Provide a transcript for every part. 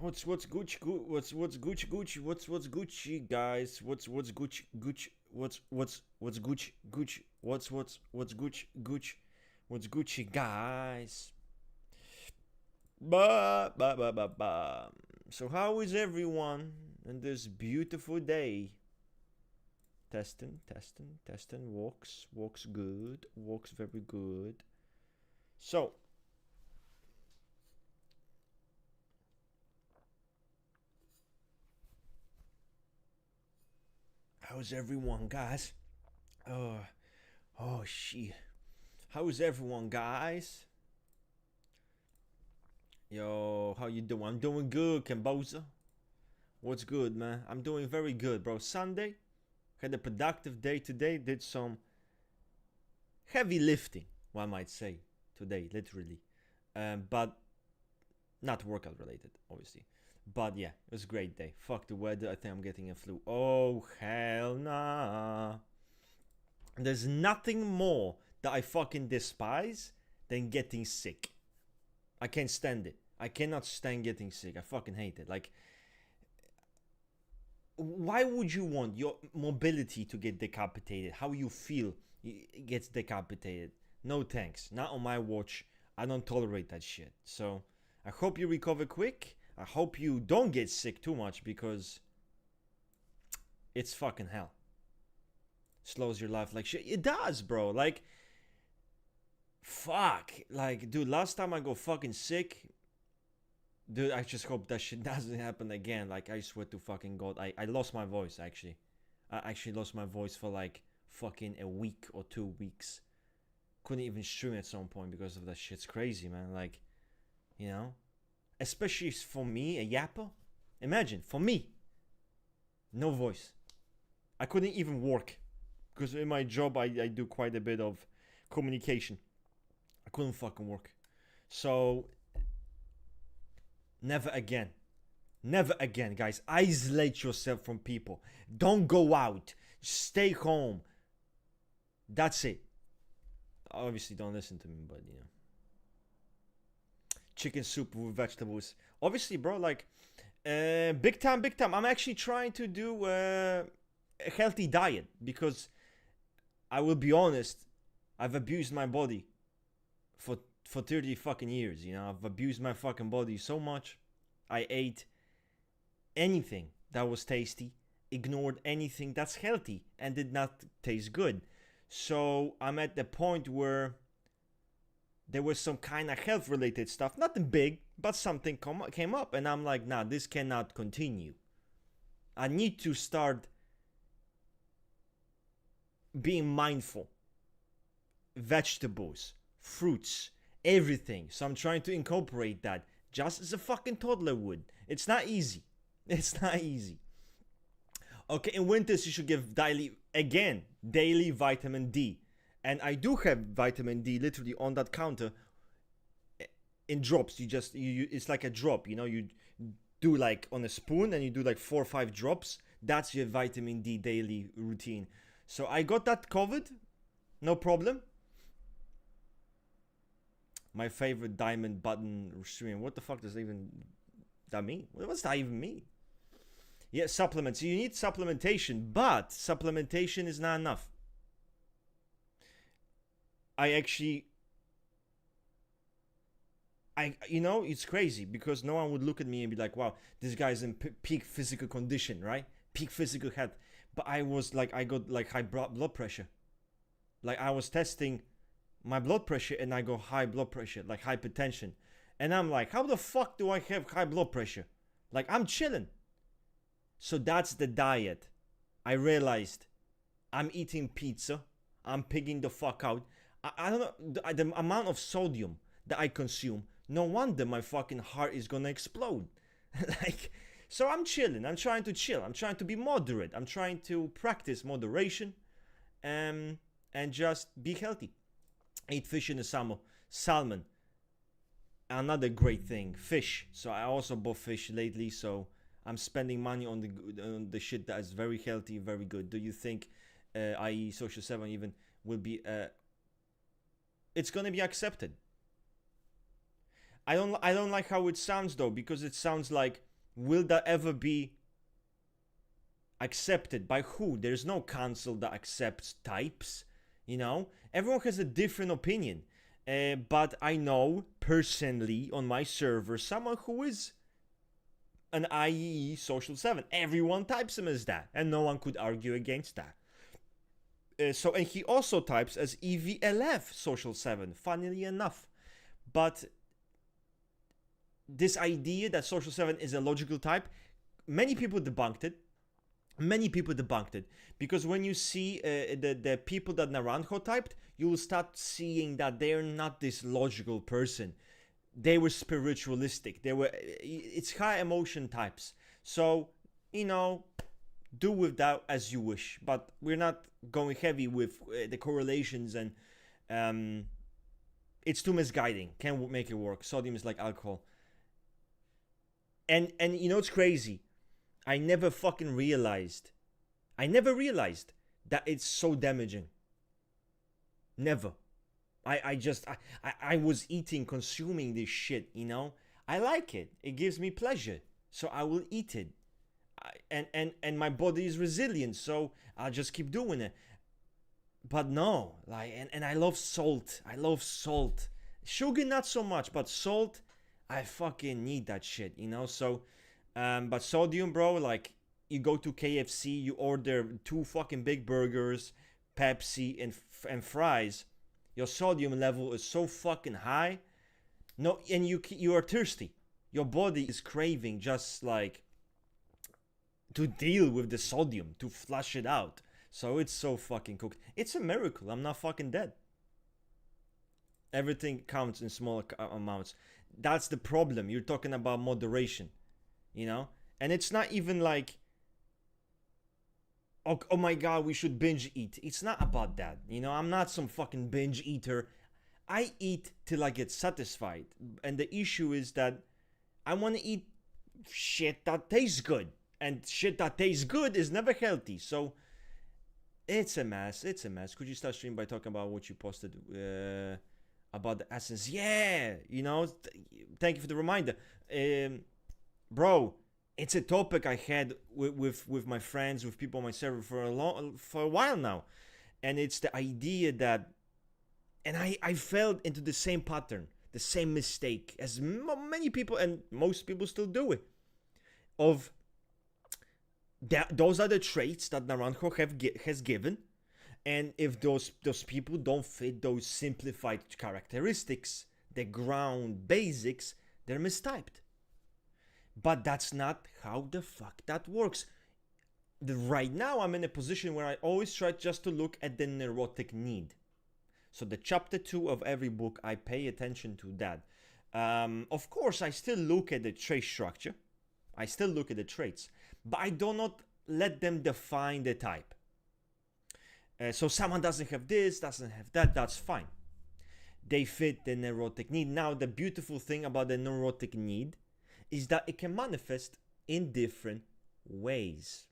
What's Gucci? What's Gucci? What's Gucci, guys? What's Gucci? What's Gucci? What's Gucci? What's Gucci, guys? Ba. So how is everyone on this beautiful day? Testing. Walks good. Walks very good. So. How's everyone, guys? Oh shit. How's everyone, guys? Yo, how you doing? I'm doing good, Camboza. What's good, man? I'm doing very good, bro. Sunday, had a productive day today. Did some heavy lifting, one might say, today, literally. But not workout related, obviously. But yeah, it was a great day. Fuck the weather. I think I'm getting a flu. Oh, hell nah. There's nothing more that I fucking despise than getting sick. I can't stand it. I cannot stand getting sick. I fucking hate it. Like, why would you want your mobility to get decapitated? How you feel gets decapitated? No thanks. Not on my watch. I don't tolerate that shit. So, I hope you recover quick. I hope you don't get sick too much because it's fucking hell. Slows your life like shit. It does, bro. Like, fuck. Like, dude, last time I go fucking sick, dude, I just hope that shit doesn't happen again. Like, I swear to fucking God. I lost my voice, actually. I actually lost my voice for like fucking a week or 2 weeks. Couldn't even stream at some point because of that shit. It's crazy, man. Like, you know? Especially for me, a yapper. Imagine, for me, no voice. I couldn't even work. Because in my job, I do quite a bit of communication. I couldn't fucking work. So, never again. Never again, guys. Isolate yourself from people. Don't go out. Stay home. That's it. Obviously, don't listen to me, but you know. Chicken soup with vegetables. Obviously, bro, like, big time. I'm actually trying to do a healthy diet because I will be honest, I've abused my body for 30 fucking years, you know? I've abused my fucking body so much. I ate anything that was tasty, ignored anything that's healthy and did not taste good. So I'm at the point where there was some kind of health related stuff, nothing big, but something came up, and I'm like, nah, this cannot continue. I need to start being mindful. Vegetables, fruits, everything. So I'm trying to incorporate that just as a fucking toddler would. It's not easy. It's not easy. Okay, in winters you should give daily vitamin D. And I do have vitamin D literally on that counter in drops. You it's like a drop, you know, you do like on a spoon and you do like 4 or 5 drops. That's your vitamin D daily routine. So I got that covered, no problem. My favorite diamond button stream. What the fuck does that mean? What's that even mean? Yeah, supplements. You need supplementation, but supplementation is not enough. You know, it's crazy because no one would look at me and be like, wow, this guy's in peak physical condition, right? Peak physical health. But I was like, I got like high blood pressure. Like I was testing my blood pressure and I got high blood pressure, like hypertension. And I'm like, how the fuck do I have high blood pressure? Like I'm chilling. So that's the diet. I realized I'm eating pizza. I'm pigging the fuck out. I don't know, the amount of sodium that I consume, no wonder my fucking heart is gonna explode. Like, so I'm chilling. I'm trying to chill. I'm trying to be moderate. I'm trying to practice moderation and just be healthy. Eat fish in the summer. Salmon. Another great thing. Fish. So I also bought fish lately, so I'm spending money on the shit that is very healthy, very good. Do you think, i.e. Social 7 even, will be... it's gonna be accepted. I don't like how it sounds though, because it sounds like Will that ever be accepted? By who? There's no council that accepts types, you know? Everyone has a different opinion. But I know personally on my server someone who is an IEE social 7. Everyone types him as that, and no one could argue against that. And he also types as EVLF social 7, funnily enough. But this idea that social 7 is a logical type, many people debunked it. Because when you see the people that Naranjo typed, you will start seeing that they're not this logical person. They were spiritualistic. It's high emotion types. So, you know, do with that as you wish. But we're not going heavy with the correlations, and it's too misguiding. Can't make it work. Sodium is like alcohol. And you know, it's crazy. I never realized that it's so damaging. Never. I was consuming this shit, you know. I like it. It gives me pleasure. So I will eat it. And my body is resilient, so I'll just keep doing it. But no, and I love salt. Sugar not so much, but salt, I fucking need that shit, you know. So but sodium, bro, like, you go to KFC, you order 2 fucking big burgers, Pepsi, and fries. Your sodium level is so fucking high. No, and you are thirsty. Your body is craving just like to deal with the sodium, to flush it out. So it's so fucking cooked. It's a miracle. I'm not fucking dead. Everything counts in small amounts. That's the problem. You're talking about moderation, you know? And it's not even like, oh my god, we should binge eat. It's not about that, you know? I'm not some fucking binge eater. I eat till I get satisfied. And the issue is that I want to eat shit that tastes good. And shit that tastes good is never healthy. So it's a mess. Could you start stream by talking about what you posted about the essence? Yeah, you know, thank you for the reminder. Bro, it's a topic I had with my friends, with people on my server for a while now. And it's the idea that, and I fell into the same pattern, the same mistake as many people, and most people still do it, of that those are the traits that Naranjo has given, and if those people don't fit those simplified characteristics, the ground basics, they're mistyped. But that's not how the fuck that works. Right now, I'm in a position where I always try just to look at the neurotic need. So the chapter 2 of every book, I pay attention to that. Of course, I still look at the trait structure. I still look at the traits. But I do not let them define the type. So someone doesn't have this, doesn't have that, that's fine. They fit the neurotic need. Now, the beautiful thing about the neurotic need is that it can manifest in different ways.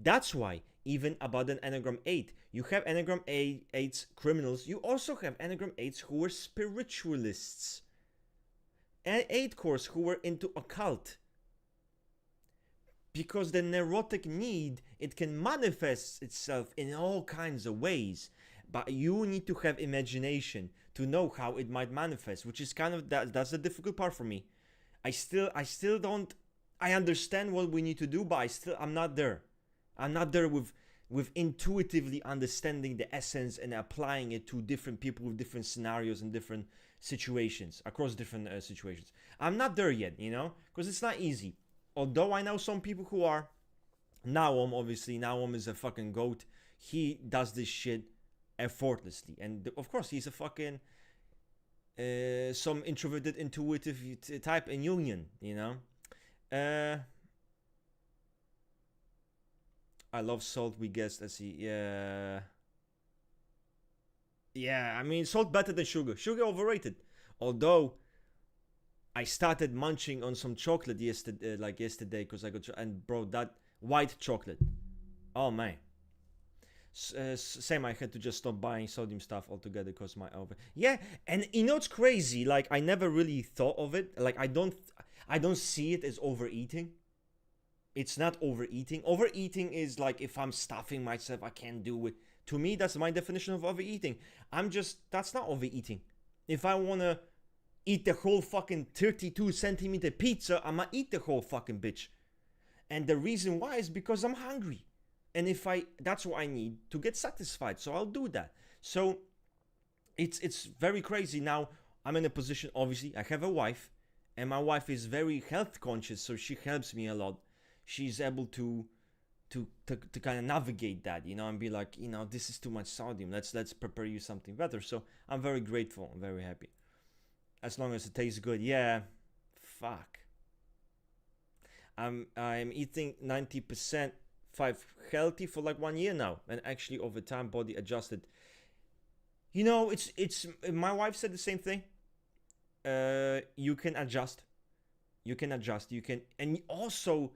That's why, even about an Enneagram 8, you have Enneagram 8's criminals, you also have Enneagram 8s who are spiritualists. And 8 course who were into occult. Because the neurotic need, it can manifest itself in all kinds of ways. But you need to have imagination to know how it might manifest, which is kind of, that's the difficult part for me. I still don't, I understand what we need to do, but I'm not there. I'm not there with intuitively understanding the essence and applying it to different people with different scenarios and different situations, across different situations. I'm not there yet, you know, because it's not easy. Although I know some people who are. Naum, obviously, Naum is a fucking goat. He does this shit effortlessly. And of course, he's a fucking some introverted, intuitive type in union, you know. I love salt, we guessed. Let's see. Yeah, I mean, salt better than sugar. Sugar overrated. Although I started munching on some chocolate yesterday, because I got, and bro, that white chocolate, oh man. Same, I had to just stop buying sodium stuff altogether because my over. Yeah, and you know it's crazy. Like, I never really thought of it. Like, I don't see it as overeating. It's not overeating. Overeating is like if I'm stuffing myself, I can't do it. To me, that's my definition of overeating. That's not overeating. If I want to eat the whole fucking 32 centimeter pizza, I'ma eat the whole fucking bitch. And the reason why is because I'm hungry. And that's what I need to get satisfied. So I'll do that. So it's very crazy. Now I'm in a position, obviously, I have a wife, and my wife is very health conscious, so she helps me a lot. She's able to kind of navigate that, and be like, this is too much sodium. Let's prepare you something better. So I'm very grateful. I'm very happy. As long as it tastes good. Yeah, fuck. I'm eating 90% healthy for like 1 year now, and actually over time body adjusted. It's my wife said the same thing. You can adjust. And also,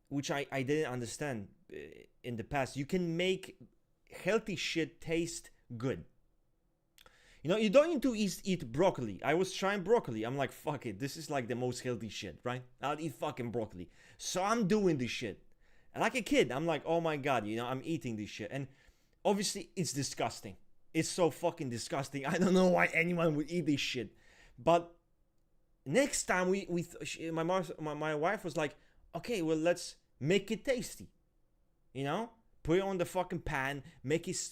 which I didn't understand in the past, you can make healthy shit taste good. You don't need to eat broccoli. I was trying broccoli. I'm like, fuck it. This is like the most healthy shit, right? I'll eat fucking broccoli. So I'm doing this shit. And like a kid, I'm like, oh my God, I'm eating this shit. And obviously, it's disgusting. It's so fucking disgusting. I don't know why anyone would eat this shit. But next time, my wife was like, okay, well, let's make it tasty. Put it on the fucking pan,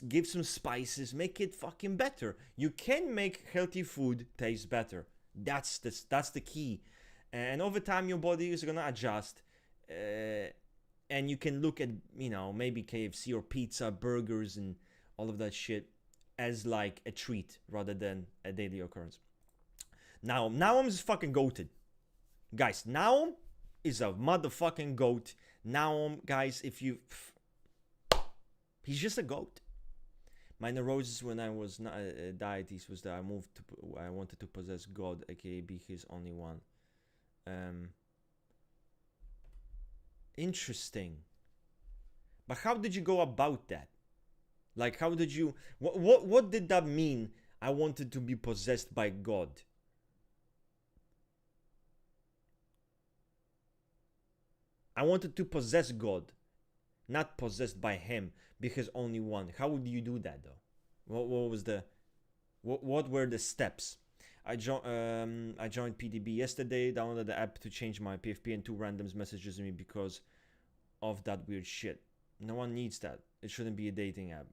give some spices, make it fucking better. You can make healthy food taste better. That's the key. And over time, your body is gonna adjust. And you can look at, maybe KFC or pizza, burgers, and all of that shit as like a treat rather than a daily occurrence. Now I'm just fucking goated. Guys, Naum is a motherfucking goat. Naum, guys, he's just a goat. My neurosis when I was a deity was that I wanted to possess God, aka be his only one. Interesting. But how did you go about that? Like, how did you... What did that mean? I wanted to be possessed by God. I wanted to possess God, not possessed by him, because only one. How would you do that, though? What were the steps? I joined PDB yesterday, downloaded the app to change my PFP, and 2 randoms messages me because of that weird shit. No one needs that. It shouldn't be a dating app.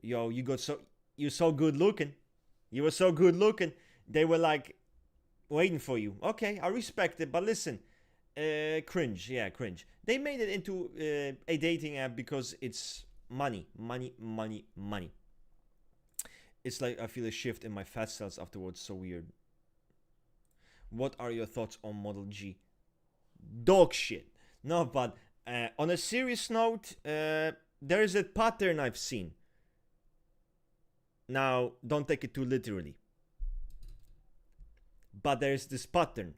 You're so good looking. You were so good looking. They were like waiting for you. Okay, I respect it, but listen, cringe. Yeah, cringe. They made it into a dating app because it's money. It's like I feel a shift in my fat cells afterwards. So weird. What are your thoughts on Model G? Dog shit. No, but on a serious note, there is a pattern I've seen. Now, don't take it too literally. But there's this pattern.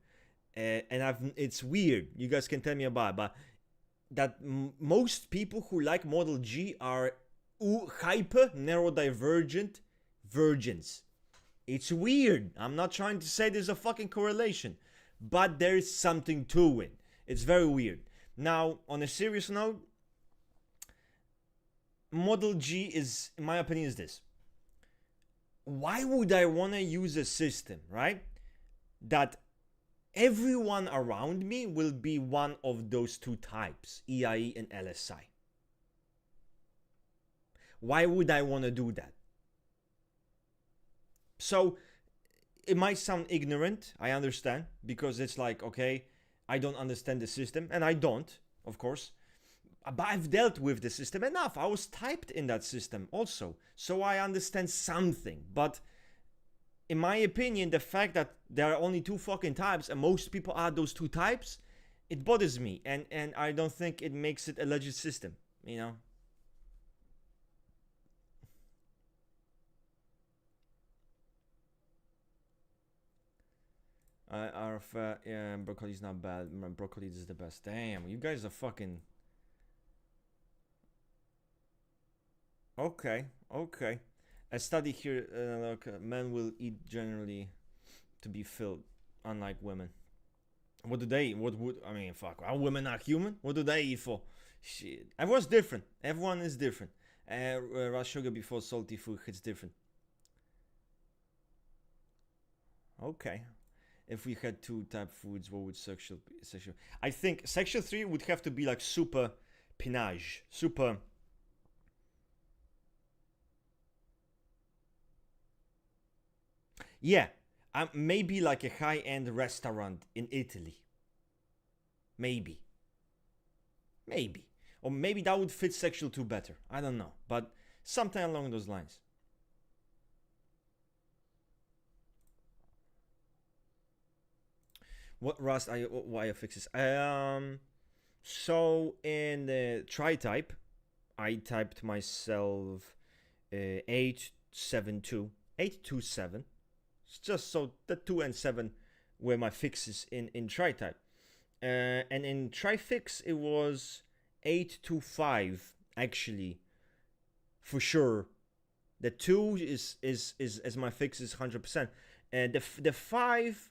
And it's weird. You guys can tell me about it. But that most people who like Model G are hyper neurodivergent virgins. It's weird. I'm not trying to say there's a fucking correlation, but there's something to it. It's very weird. Now, on a serious note, Model G is, in my opinion, is this. Why would I want to use a system, right, that everyone around me will be one of those 2 types, EIE and LSI? Why would I want to do that? So, it might sound ignorant, I understand, because it's like, okay, I don't understand the system, and I don't, of course, but I've dealt with the system enough. I was typed in that system also, so I understand something. But in my opinion, the fact that there are only 2 fucking types and most people are those 2 types, it bothers me, and I don't think it makes it a legit system, Yeah, broccoli's not bad. Broccoli is the best. Damn, you guys are fucking... Okay. A study here, men will eat generally to be filled, unlike women. What do they? What would I mean? Fuck, are women not human? What do they eat for? Shit, everyone's different. Everyone is different. Raw sugar before salty food hits different. Okay. If we had two type foods, what would sexual? I think sexual 3 would have to be like super pinage, super. Yeah, maybe like a high-end restaurant in Italy. Maybe, or maybe that would fit sexual 2 better. I don't know, but something along those lines. What rust are you, why fixes? So in the Tritype, I typed myself 872, 827. It's just so the 2 and 7 were my fixes in Tritype. And in Trifix it was 825 actually, for sure. The 2 is as my fix is 100%. And the 5,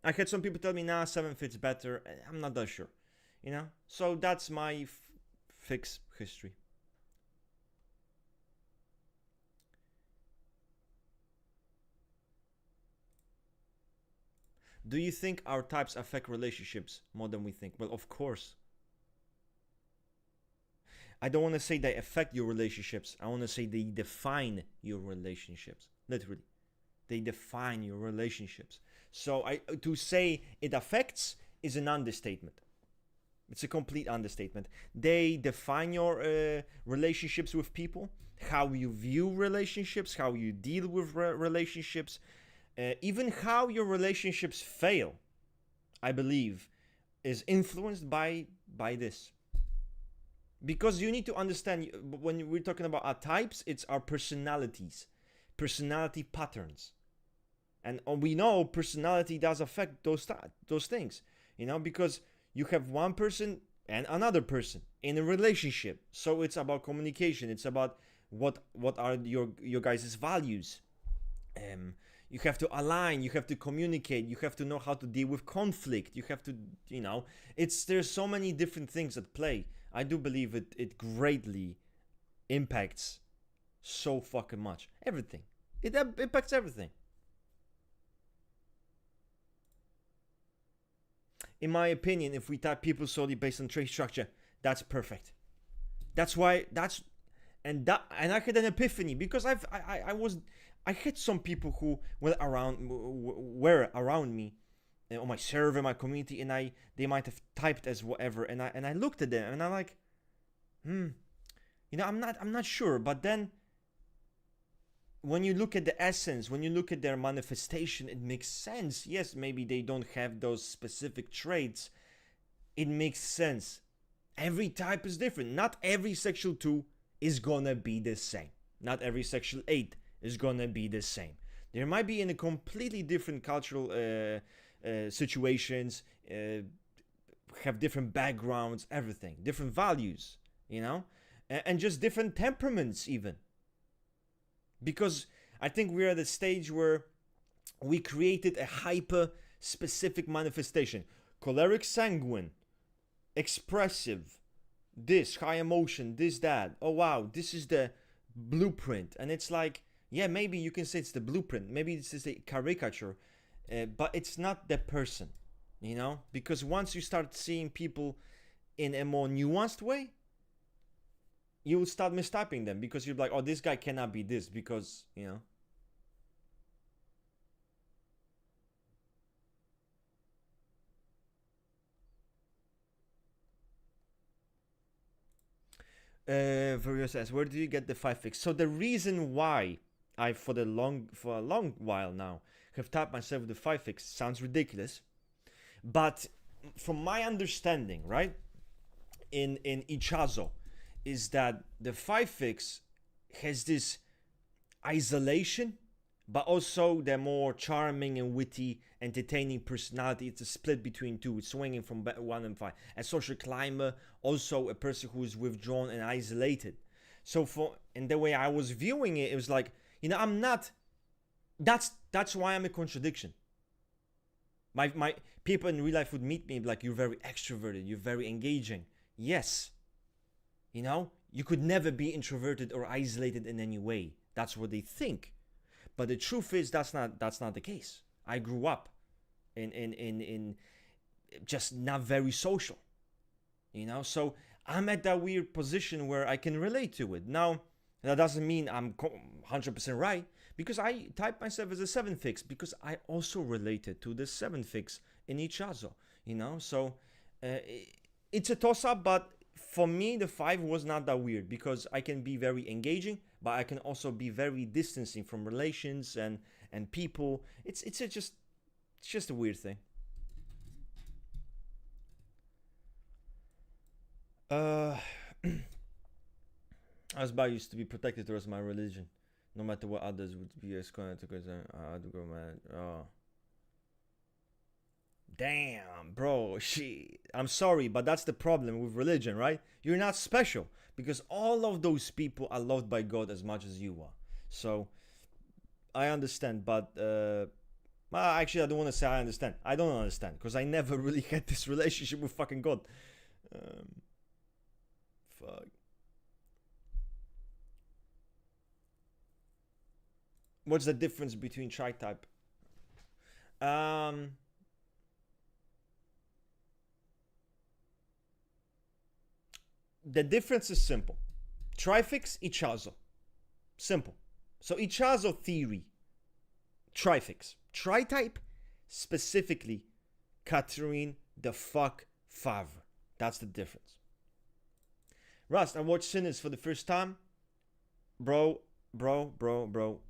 I had some people tell me, nah, 7 fits better. I'm not that sure, you know? So that's my fix history. Do you think our types affect relationships more than we think? Well, of course. I don't want to say they affect your relationships. I want to say they define your relationships. Literally. They define your relationships. So to say it affects is an understatement. It's a complete understatement. They define your relationships with people, how you view relationships, how you deal with relationships, even how your relationships fail, I believe, is influenced by this. Because you need to understand, when we're talking about our types, it's our personalities, personality patterns. And we know personality does affect those things, you know, because you have one person and another person in a relationship. So it's about communication. It's about what are your guys' values. You have to align. You have to communicate. You have to know how to deal with conflict. You have to, you know, there's so many different things at play. I do believe it greatly impacts so fucking much. Everything. It impacts everything. In my opinion, if we type people solely based on trait structure, that's perfect. That's why and I had an epiphany because I had some people who were around me on my server, my community, and they might have typed as whatever, and I looked at them and I'm like, you know, I'm not sure, but then when you look at the essence, when you look at their manifestation, it makes sense. Yes, maybe they don't have those specific traits. It makes sense. Every type is different. Not every sexual 2 is gonna be the same. Not every sexual 8 is gonna be the same. There might be in a completely different cultural situations, have different backgrounds, everything, different values, you know, and just different temperaments even. Because I think we're at a stage where we created a hyper-specific manifestation. Choleric sanguine, expressive, this, high emotion, this, that. Oh, wow, this is the blueprint. And it's like, yeah, maybe you can say it's the blueprint. Maybe this is a caricature, but it's not the person, you know? Because once you start seeing people in a more nuanced way, you will start mistyping them because you're like, oh, this guy cannot be this because, you know. Vario says, where do you get the 5 fix? So the reason why I, for a long while now, have typed myself with the 5 fix sounds ridiculous. But from my understanding, right, in Ichazo, is that the 5 fix has this isolation, but also the more charming and witty, entertaining personality. It's a split between two. It's swinging from 1 and 5. A social climber, also a person who is withdrawn and isolated. So in the way I was viewing it, it was like, you know, I'm not. That's why I'm a contradiction. My people in real life would meet me and be like, you're very extroverted, you're very engaging. Yes. You know, you could never be introverted or isolated in any way. That's what they think. But the truth is that's not the case. I grew up in just not very social. You know, so I'm at that weird position where I can relate to it. Now, that doesn't mean I'm 100% right, because I type myself as a 7 fix, because I also related to the 7 fix in each other, you know? So it's a toss-up, but for me, the 5 was not that weird, because I can be very engaging, but I can also be very distancing from relations and people. It's just a weird thing. Asba used to be protected towards my religion, no matter what others would be escorted because I had to go mad. Oh. Damn, bro, shit. I'm sorry, but that's the problem with religion, right? You're not special, because all of those people are loved by God as much as you are. So, I understand, but actually, I don't want to say I understand. I don't understand, because I never really had this relationship with fucking God. Fuck. What's the difference between Tritype? The difference is simple. Trifix, each other. Simple. So each other theory. Trifix. Tritype, specifically, Catherine the fuck Favre. That's the difference. Rust, I watched Sinners for the first time. Bro,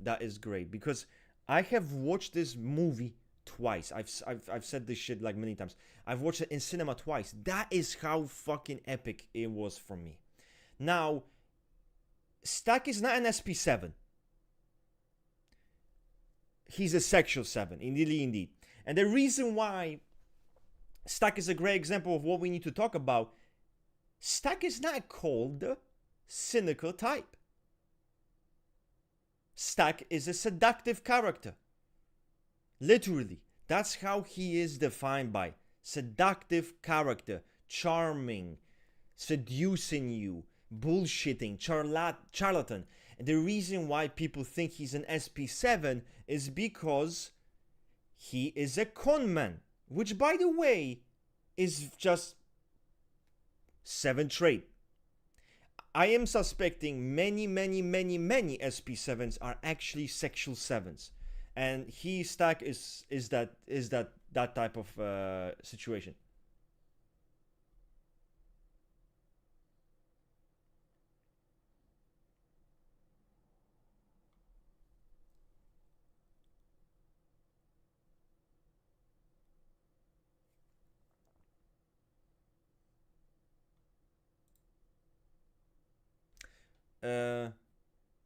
that is great, because I have watched this movie twice. I've said this shit like many times. I've watched it in cinema twice. That is how fucking epic it was for me. Now, Stack is not an SP7. He's a sexual 7, indeed. And the reason why Stack is a great example of what we need to talk about, Stack is not called the cynical type. Stack is a seductive character. Literally, that's how he is defined by. Seductive character, charming, seducing you, bullshitting, charlatan. And the reason why people think he's an SP7 is because he is a con man, which, by the way, is just 7 trait. I am suspecting many SP7s are actually sexual 7s, and he Stack is that type of situation.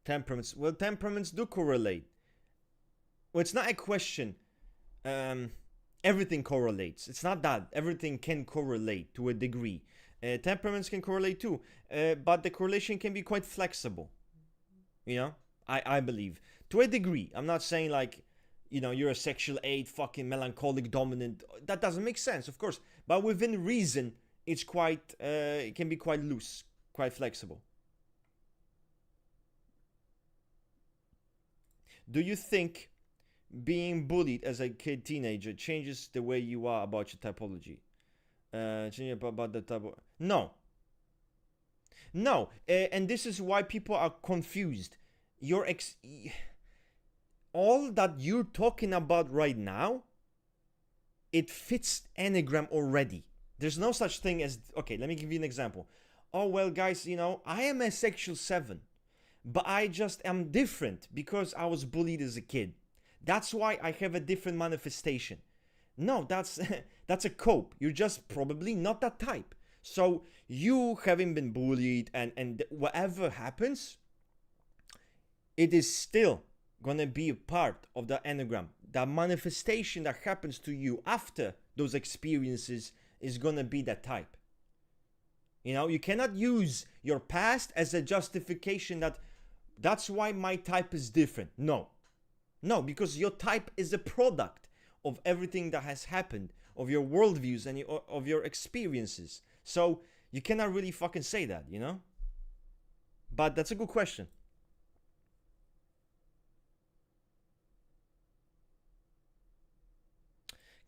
Temperaments. Well, temperaments do correlate. Well, it's not a question. Everything correlates. It's not that. Everything can correlate to a degree. Temperaments can correlate too. But the correlation can be quite flexible. You know? I believe. To a degree. I'm not saying like, you know, you're a sexual 8, fucking melancholic dominant. That doesn't make sense, of course. But within reason, it's quite, it can be quite loose, quite flexible. Do you think being bullied as a kid, teenager, changes the way you are about your typology? About the type. No. And this is why people are confused. All that you're talking about right now, it fits Enneagram already. There's no such thing as, okay, let me give you an example. Oh, well, guys, you know, I am a sexual 7. But I just am different because I was bullied as a kid. That's why I have a different manifestation. No, that's a cope. You're just probably not that type. So you having been bullied and whatever happens, it is still gonna be a part of the Enneagram. The manifestation that happens to you after those experiences is gonna be that type. You know, you cannot use your past as a justification that's why my type is different. No, because your type is a product of everything that has happened, of your worldviews and of your experiences. So you cannot really fucking say that, you know? But that's a good question.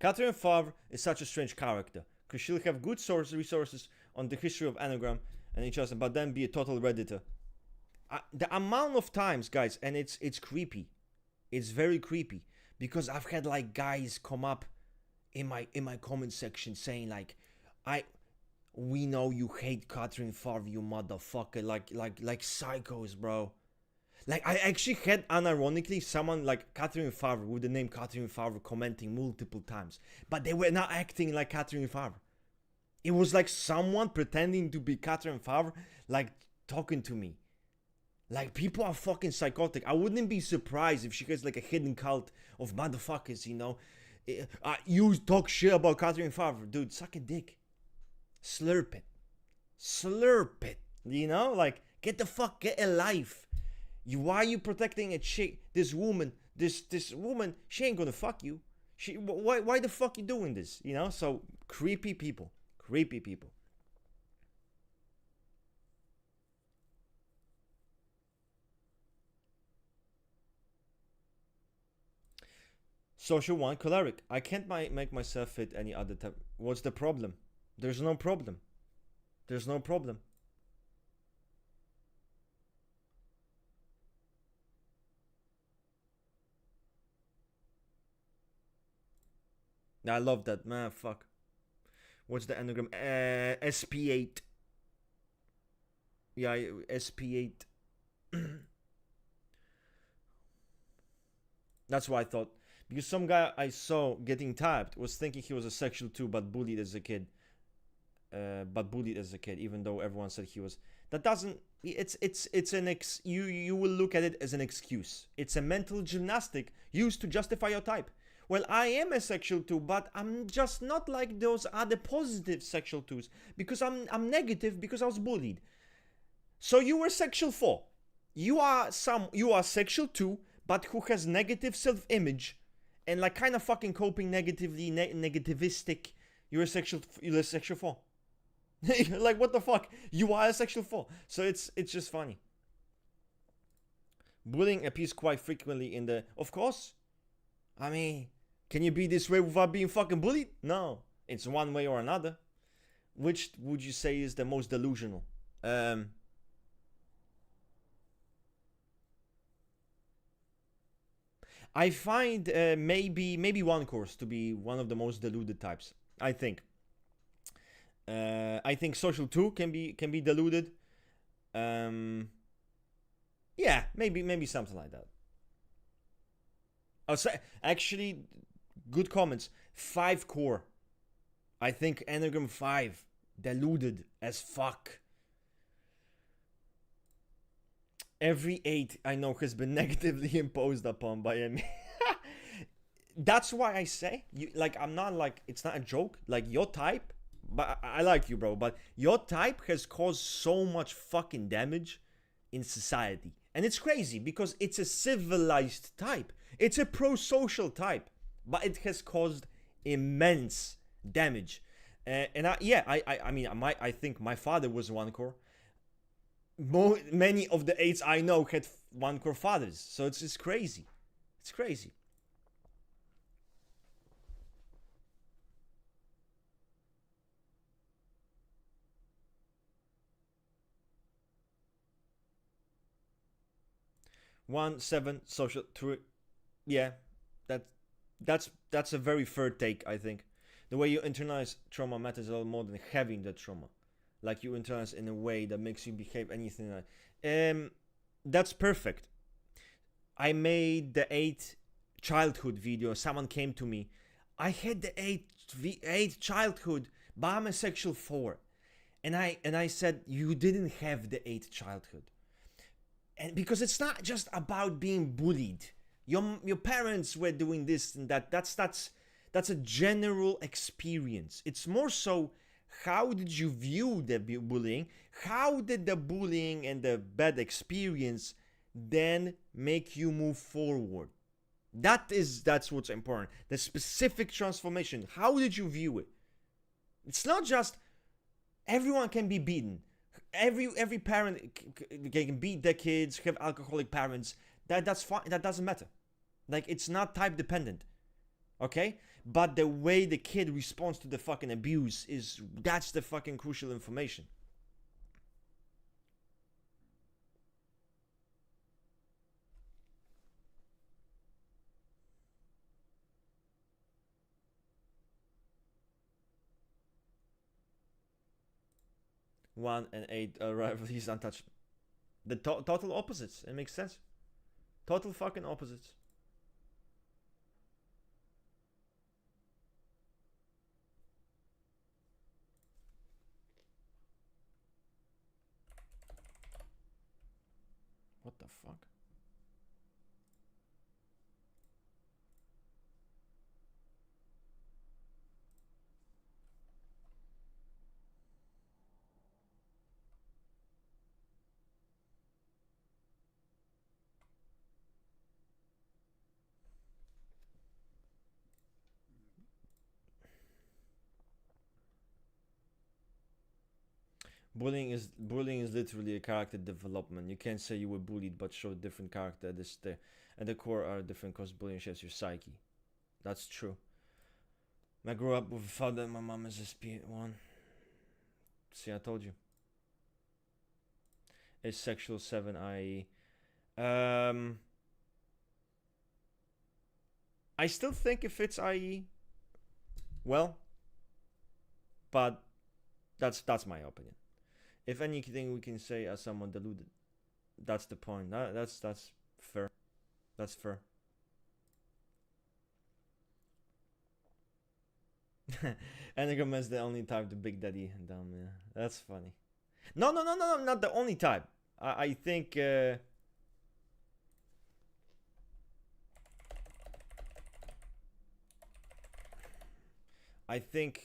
Catherine Favre is such a strange character, because she'll have good resources on the history of Enneagram and each other, but then be a total Redditor. The amount of times, guys, and it's creepy. It's very creepy, because I've had like guys come up in my comment section saying like, we know you hate Catherine Favre, you motherfucker, like psychos, bro. Like, I actually had, unironically, someone like Catherine Favre, with the name Catherine Favre, commenting multiple times. But they were not acting like Catherine Favre. It was like someone pretending to be Catherine Favre, like, talking to me. Like, people are fucking psychotic. I wouldn't be surprised if she has, like, a hidden cult of motherfuckers, you know. You talk shit about Catherine Favre. Dude, suck a dick. Slurp it. Slurp it. You know? Like, get a life. Why are you protecting a chick, this woman, this woman, she ain't gonna fuck you. Why the fuck you doing this? You know, so creepy people. Creepy people. Social 1, choleric. I can't make myself fit any other type. What's the problem? There's no problem. There's no problem. I love that, man. Fuck. What's the Enneagram? SP8. Yeah, SP8. That's what I thought. Because some guy I saw getting typed was thinking he was a sexual 2, but bullied as a kid. Even though everyone said he was. That doesn't. It's an you will look at it as an excuse. It's a mental gymnastic used to justify your type. Well, I am a sexual 2, but I'm just not like those other positive sexual 2s, because I'm negative because I was bullied. So you were sexual 4. You are sexual 2, but who has negative self-image and like kind of fucking coping negatively, negativistic. You're a sexual 4. Like, what the fuck? You are a sexual 4. So it's just funny. Bullying appears quite frequently in the. Of course. I mean, can you be this way without being fucking bullied? No. It's one way or another. Which would you say is the most delusional? I find maybe one course to be one of the most deluded types. I think. I think social 2 can be deluded. Yeah, maybe something like that. Actually, good comments. 5 core. I think Enneagram 5 deluded as fuck. Every 8 I know has been negatively imposed upon by me. That's why I say, I'm not like, it's not a joke. Like, your type, but I like you, bro, but your type has caused so much fucking damage in society. And it's crazy because it's a civilized type. It's a pro-social type, but it has caused immense damage. I think my father was 1 core. Many of the 8s I know had 1 core fathers, so it's crazy. It's crazy. One, 7, social 3. Yeah, that's a very fair take, I think. The way you internalize trauma matters a lot more than having the trauma. Like, you internalize in a way that makes you behave anything like. That's perfect. I made the 8 childhood video. Someone came to me. I had the 8 childhood, but I'm a sexual 4. And I said, you didn't have the 8 childhood. And because it's not just about being bullied. Your parents were doing this and that. That's a general experience. It's more so, how did you view the bullying? How did the bullying and the bad experience then make you move forward? That's what's important. The specific transformation. How did you view it? It's not just everyone can be beaten. Every parent can beat their kids, have alcoholic parents. That's fine. That doesn't matter. Like, it's not type dependent. Okay? But the way the kid responds to the fucking abuse that's the fucking crucial information. One and 8 rival, he's untouchable. The total opposites. It makes sense. Total fucking opposites. What the fuck? Bullying is literally a character development. You can't say you were bullied but show different character at the core are different because bullying shapes your psyche. That's true. I grew up with a father and my mom is a spirit one. See, I told you. It's sexual 7 IE. I still think it fits IE well, but that's my opinion. If anything, we can say as someone deluded. That's the point. That's fair. That's fair. Enneagram is the only type, the big daddy dumb. Yeah, that's funny. No, not the only type. I think. I think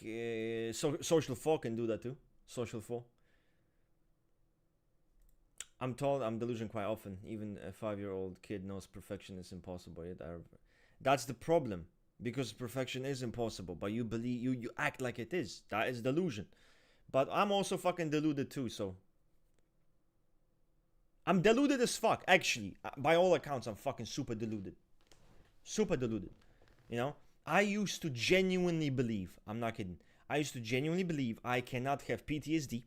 social 4 can do that too. Social 4. I'm told I'm delusion quite often. Even a 5-year-old kid knows perfection is impossible. Yet that's the problem, because perfection is impossible. But you believe you act like it is. That is delusion. But I'm also fucking deluded too. So I'm deluded as fuck. Actually, by all accounts, I'm fucking super deluded. Super deluded. You know, I used to genuinely believe. I'm not kidding. I used to genuinely believe I cannot have PTSD.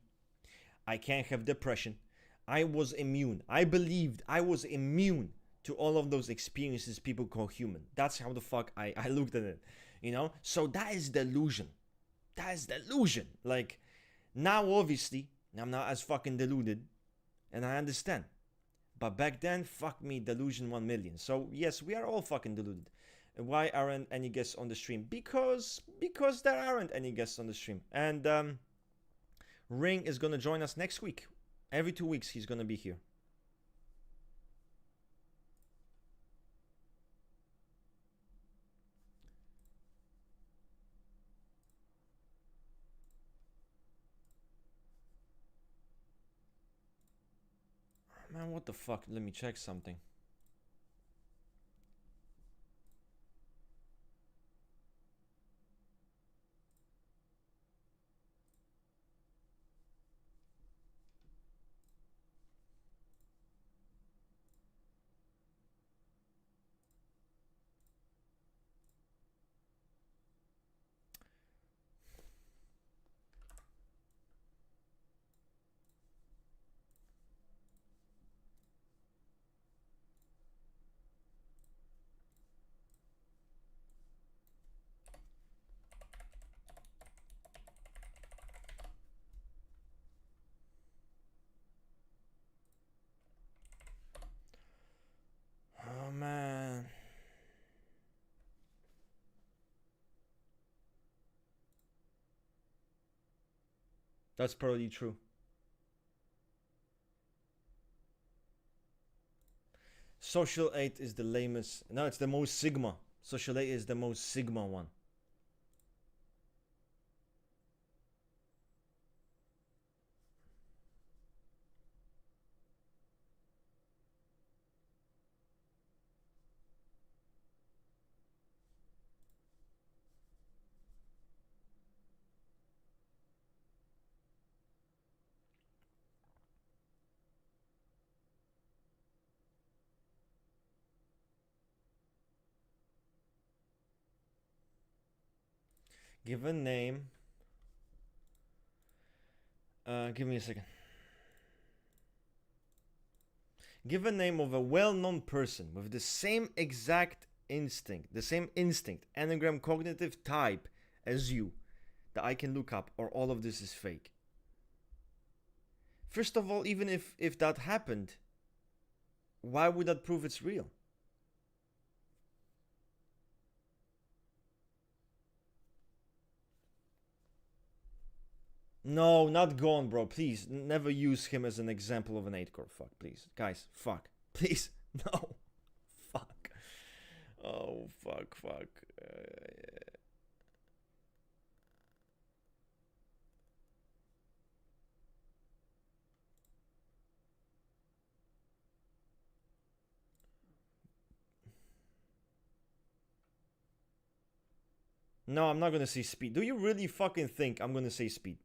I can't have depression. I was immune. I believed I was immune to all of those experiences people call human. That's how the fuck I looked at it. You know? So that is delusion. That is delusion. Like, now obviously, I'm not as fucking deluded. And I understand. But back then, fuck me, delusion 1 million. So yes, we are all fucking deluded. Why aren't any guests on the stream? Because there aren't any guests on the stream. And Ring is gonna join us next week. Every 2 weeks he's gonna be here. Man, what the fuck? Let me check something. Oh man. That's probably true. Social 8 is the lamest. No, it's the most sigma. Social 8 is the most sigma one. Give a name. Give me a second. Give a name of a well-known person with the same exact instinct, Enneagram cognitive type as you, that I can look up, or all of this is fake. First of all, even if that happened, why would that prove it's real? No, not gone, bro. Please, never use him as an example of an 8 core. Fuck, please. Guys, fuck. Please, no. Fuck. Oh, fuck. No, I'm not gonna say speed. Do you really fucking think I'm gonna say speed?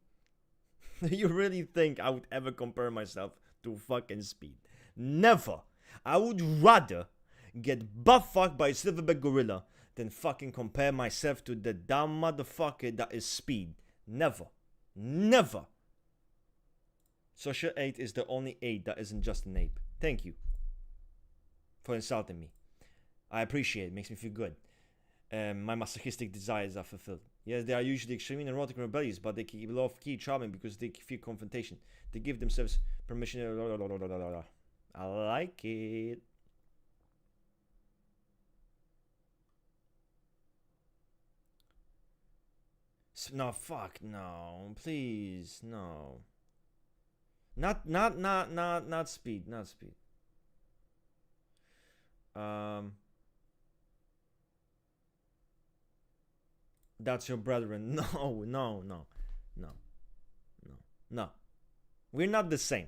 Do you really think I would ever compare myself to fucking speed? Never. I would rather get butt fucked by a silverback gorilla than fucking compare myself to the dumb motherfucker that is speed. Never. Never. Social 8 is the only 8 that isn't just an ape. Thank you for insulting me. I appreciate it. Makes me feel good. My masochistic desires are fulfilled. Yes, they are usually extremely neurotic and rebellious, but they keep low-key charming because they fear confrontation. They give themselves permission. I like it. No, fuck, no, please, no. Not speed, not speed. That's your brethren. No. We're not the same.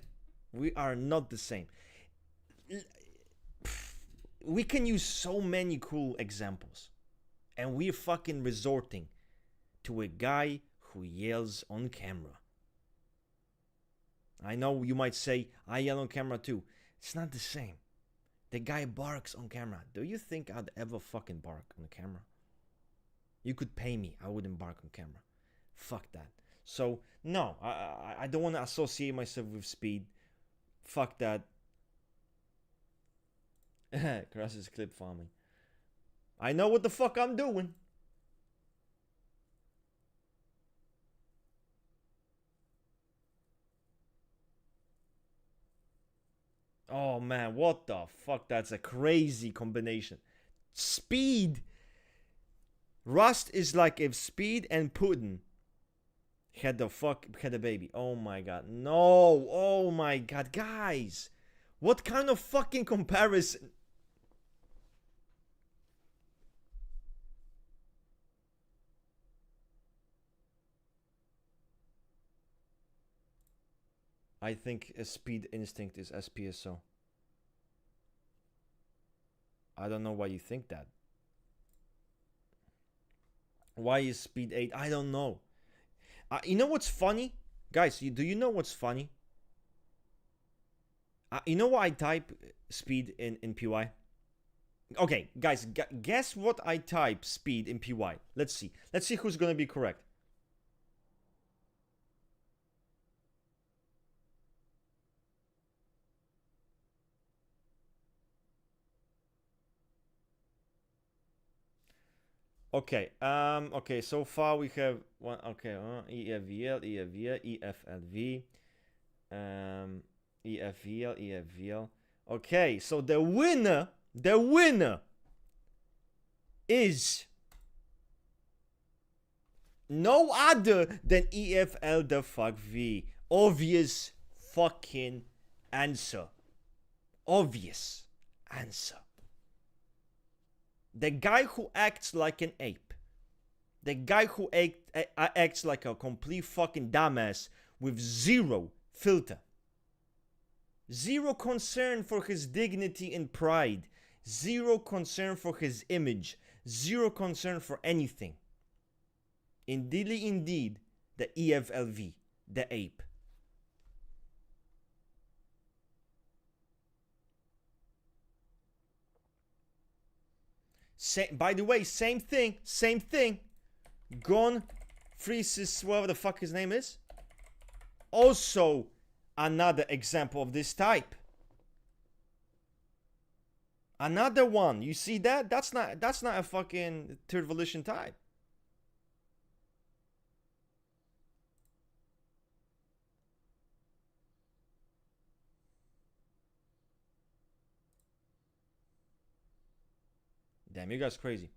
We are not the same. We can use so many cool examples, and we're fucking resorting to a guy who yells on camera. I know you might say, I yell on camera too. It's not the same. The guy barks on camera. Do you think I'd ever fucking bark on camera? You could pay me. I wouldn't bark on camera. Fuck that. So, no, I don't want to associate myself with speed. Fuck that. Cross is clip farming. I know what the fuck I'm doing. Oh man, what the fuck? That's a crazy combination. Speed. Rust is like if Speed and Putin had a baby. Oh my god. No. Oh my god. Guys. What kind of fucking comparison? I think a speed instinct is SPSO. I don't know why you think that. Why is speed 8? I don't know. You know what's funny? Guys, do you know what's funny? You know why I type speed in PY? Okay, guys, guess what I type speed in PY. Let's see. Let's see who's gonna be correct. Okay, okay, so far we have one, okay, EFVL, EFLV, EFVL. Okay, so the winner is no other than EFL the fuck V. Obvious fucking answer. Obvious answer. The guy who acts like an ape. The guy who acts like a complete fucking dumbass with zero filter. Zero concern for his dignity and pride. Zero concern for his image. Zero concern for anything. Indeed, the EFLV, the ape. By the way, same thing. Gone Freesis, whatever the fuck his name is. Also another example of this type. Another one. You see that? That's not a fucking third volition type. Damn, you guys crazy.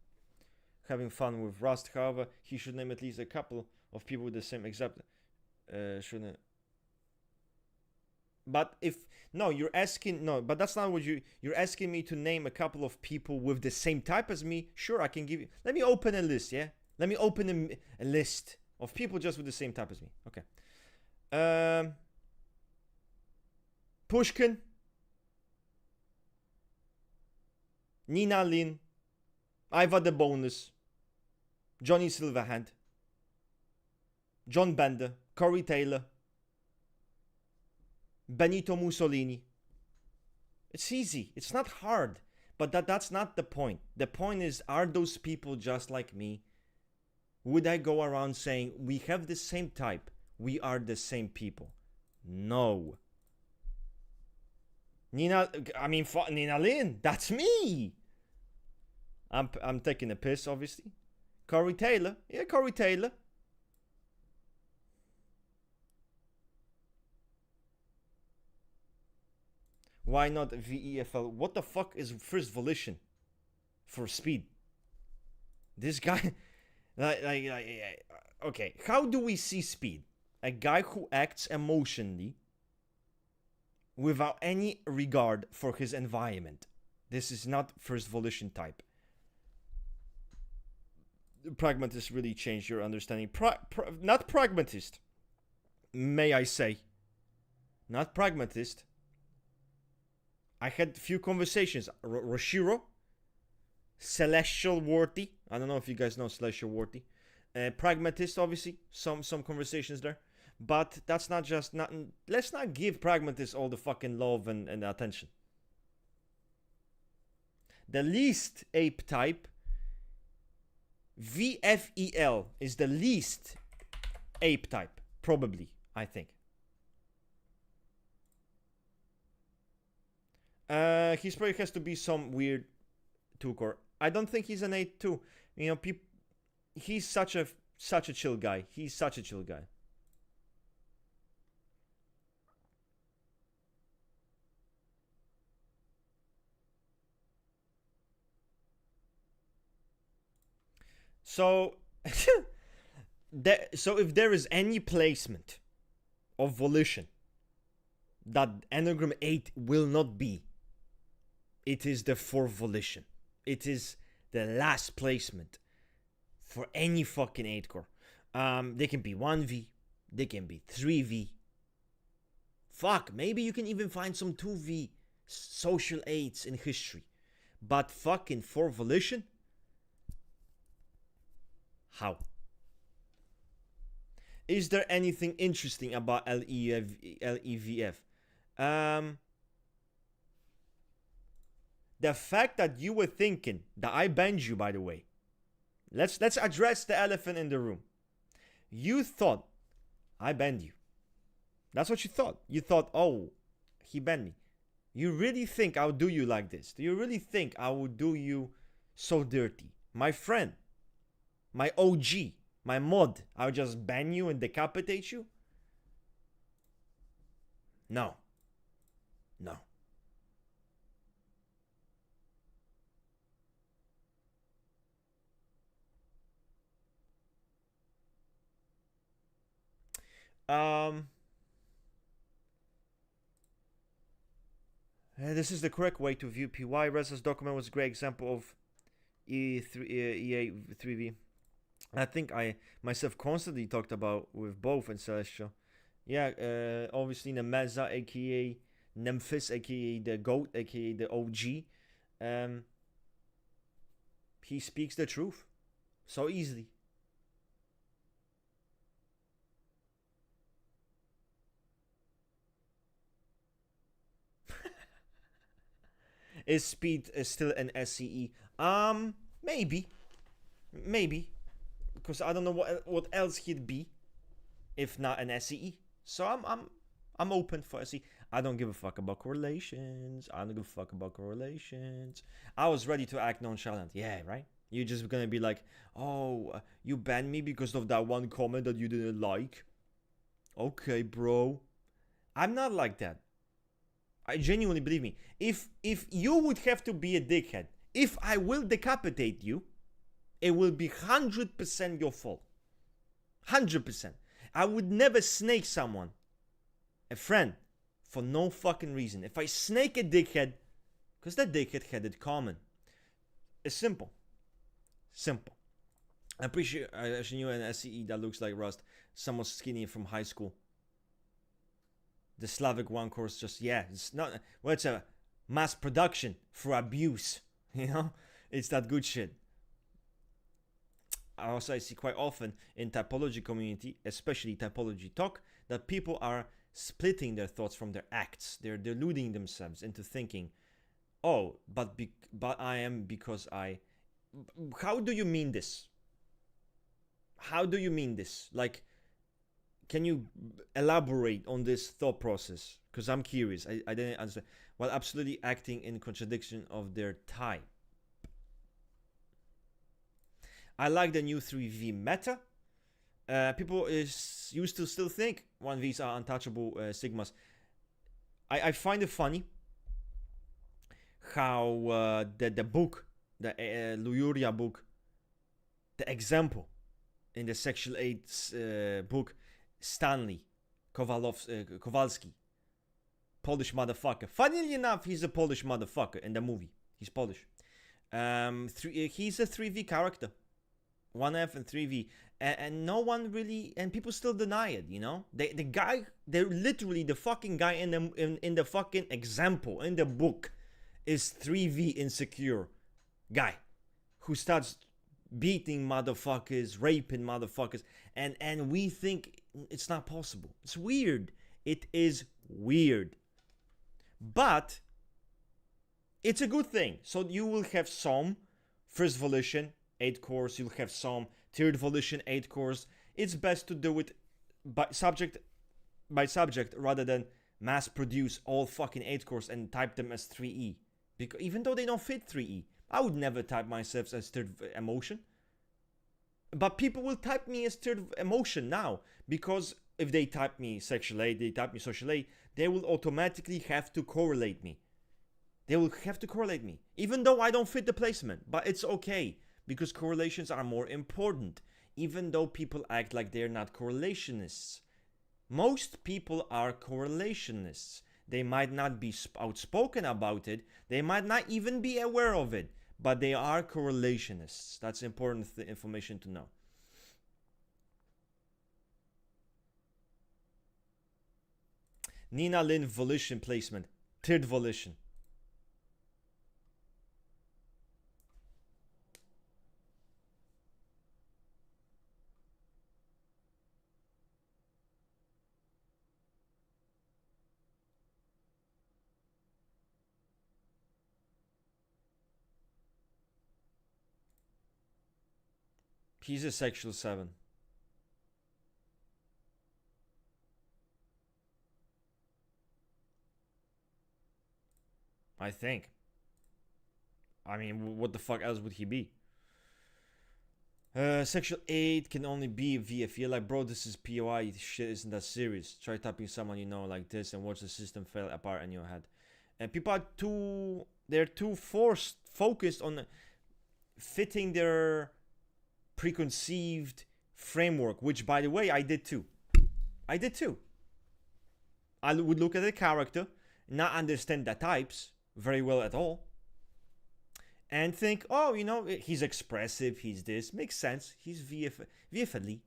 Having fun with Rust, however, he should name at least a couple of people with the same exact. Shouldn't. But if no, you're asking no, but that's not what you're asking me to name a couple of people with the same type as me. Sure, I can give you. Let me open a list. Yeah, let me open a list of people just with the same type as me. Okay. Pushkin, Nina Lin, Iva the Bonus, Johnny Silverhand, John Bender, Corey Taylor, Benito Mussolini. It's easy. It's not hard. But that's not the point. The point is, are those people just like me? Would I go around saying, we have the same type, we are the same people? No. Nina Lin, that's me. I'm taking a piss, obviously. Corey Taylor. Yeah, Corey Taylor. Why not VEFL? What the fuck is first volition for speed? This guy, okay. How do we see speed? A guy who acts emotionally without any regard for his environment. This is not first volition type. Pragmatist really changed your understanding. Not pragmatist, may I say. Not pragmatist. I had a few conversations. Roshiro, Celestial Worthy. I don't know if you guys know Celestial Worthy. Pragmatist, obviously. Some conversations there. But that's not just... let's not give pragmatists all the fucking love and attention. The least ape type, VFEL, is the least ape type. Probably, I think. He probably has to be some weird 2-core. I don't think he's an 8-2. You know, he's such a chill guy. He's such a chill guy. So, so if there is any placement of volition that Enneagram 8 will not be, it is the 4th volition. It is the last placement for any fucking 8-core. They can be 1V, they can be 3V. Fuck, maybe you can even find some 2V social 8s in history. But fucking 4th volition? How? Is there anything interesting about LEVF? The fact that you were thinking that I banned you, by the way. Let's address the elephant in the room. You thought I banned you. That's what you thought. You thought, oh, he banned me. You really think I would do you like this? Do you really think I would do you so dirty? My friend, my OG, my mod, I would just ban you and decapitate you? No. No. This is the correct way to view PY. Reza's document was a great example of EA3V. I think I myself constantly talked about with both and Celestial. Yeah, obviously Nemeza, aka Nemphis, aka the GOAT, aka the OG. He speaks the truth so easily. Is speed still an SCE? Maybe. because I don't know what else he'd be if not an SEE. So I'm open for SE. I don't give a fuck about correlations. I don't give a fuck about correlations. I was ready to act nonchalant. Yeah, right? You're just gonna be like, oh, you banned me because of that one comment that you didn't like. Okay, bro. I'm not like that. I genuinely believe me. If you would have to be a dickhead, if I will decapitate you, it will be 100% your fault. 100%. I would never snake someone, a friend, for no fucking reason. If I snake a dickhead, because that dickhead had it common. It's simple. Simple. I'm pretty sure I actually knew an SCE that looks like Rust. Someone skinny from high school. The Slavic one course just, yeah, it's not, well, it's a mass production for abuse. You know? It's that good shit. I see quite often in typology community, especially typology talk, that people are splitting their thoughts from their acts. They're deluding themselves into thinking, oh, but I am because I... How do you mean this? How do you mean this? Like, can you elaborate on this thought process? Because I'm curious. I didn't understand. While absolutely acting in contradiction of their type. I like the new 3V meta. People used to still think 1Vs are untouchable sigmas. I find it funny how the book, the Luria book, the example in the Sexual AIDS book, Stanley Kowalski, Polish motherfucker. Funnily enough, he's a Polish motherfucker in the movie. He's Polish. He's a 3V character. 1F and 3V, and no one really, and people still deny it, you know? They're literally the fucking guy in the fucking example, in the book, is 3V insecure guy, who starts beating motherfuckers, raping motherfuckers, and we think it's not possible. It's weird. It is weird. But, it's a good thing. So you will have some first volition, 8 cores, you'll have some third volition, 8 cores. It's best to do it by subject rather than mass produce all fucking 8 cores and type them as 3E. Because even though they don't fit 3E, I would never type myself as third emotion. But people will type me as third emotion now, because if they type me sexual A, they type me social A, they will automatically have to correlate me. They will have to correlate me, even though I don't fit the placement. But it's okay, because correlations are more important, even though people act like they're not correlationists. Most people are correlationists. They might not be outspoken about it, they might not even be aware of it, but they are correlationists. That's important information to know. Nina Lynn Volition placement, third volition. He's a sexual 7. I think. I mean, what the fuck else would he be? Sexual 8 can only be VF. You're like, bro, this is POI. This shit isn't that serious. Try typing someone you know like this and watch the system fall apart in your head. And people are they're too focused on fitting their preconceived framework, which, by the way, I did too. I would look at a character, not understand the types very well at all, and think, oh, you know, he's expressive, he's this, makes sense, he's VFL.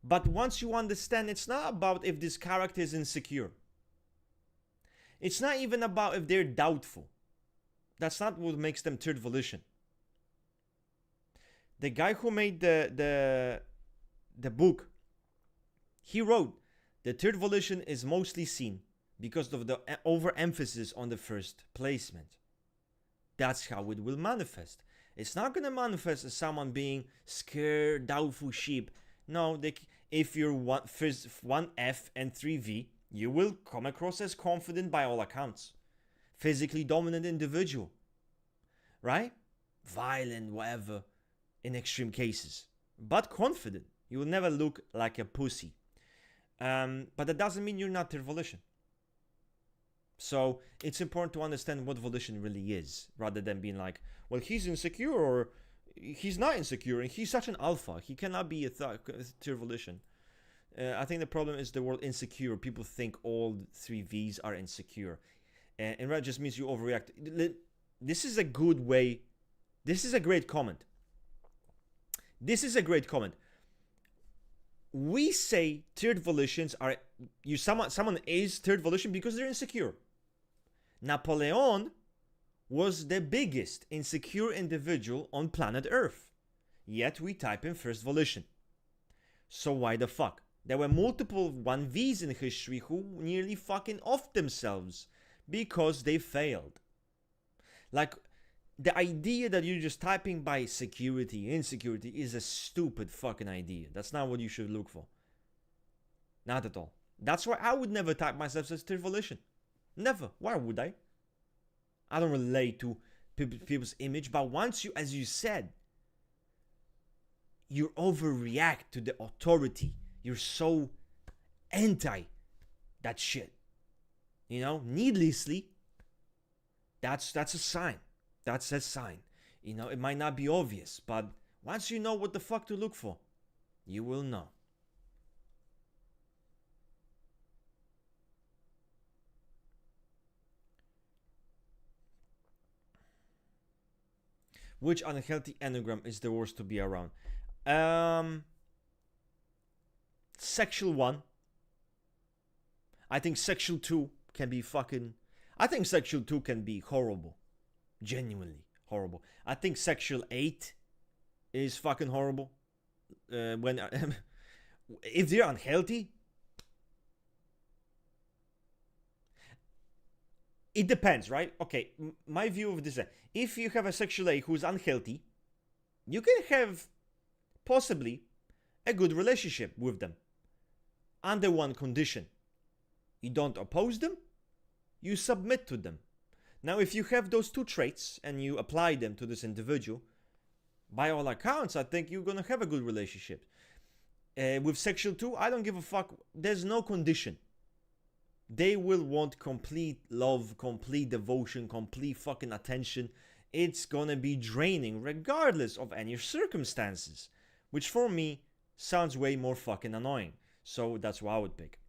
But once you understand, it's not about if this character is insecure. It's not even about if they're doubtful. That's not what makes them third volition. The guy who made the book, he wrote, the third volition is mostly seen because of the overemphasis on the first placement. That's how it will manifest. It's not gonna manifest as someone being scared, doubtful sheep. No, if you're 1F and 3V, you will come across as confident by all accounts. Physically dominant individual, right? Violent, whatever, in extreme cases. But confident. You will never look like a pussy. But that doesn't mean you're not third volition. So it's important to understand what volition really is, rather than being like, well, he's insecure or he's not insecure and he's such an alpha. He cannot be a third volition. I think the problem is the word insecure. People think all 3Vs are insecure. And that just means you overreact. This is a good way. This is a great comment. This is a great comment. We say third volitions are someone is third volition because they're insecure. Napoleon was the biggest insecure individual on planet Earth. Yet we type in first volition. So why the fuck? There were multiple 1Vs in history who nearly fucking offed themselves because they failed. Like, the idea that you're just typing by security, insecurity is a stupid fucking idea. That's not what you should look for. Not at all. That's why I would never type myself as third volition. Never. Why would I? I don't relate to people's image, but once you, as you said, you overreact to the authority. You're so anti that shit. You know, needlessly, that's a sign. That's a sign. You know, it might not be obvious, but once you know what the fuck to look for, you will know. Which unhealthy enneagram is the worst to be around? Sexual 1. I think sexual 2 can be fucking... I think sexual 2 can be horrible. Genuinely horrible. I think sexual 8 is fucking horrible. If they're unhealthy, it depends, right? Okay, my view of this: if you have a sexual 8 who's unhealthy, you can have possibly a good relationship with them under one condition: you don't oppose them, you submit to them. Now, if you have those two traits and you apply them to this individual, by all accounts, I think you're gonna have a good relationship. With sexual 2, I don't give a fuck. There's no condition. They will want complete love, complete devotion, complete fucking attention. It's gonna be draining regardless of any circumstances, which for me sounds way more fucking annoying. So that's what I would pick.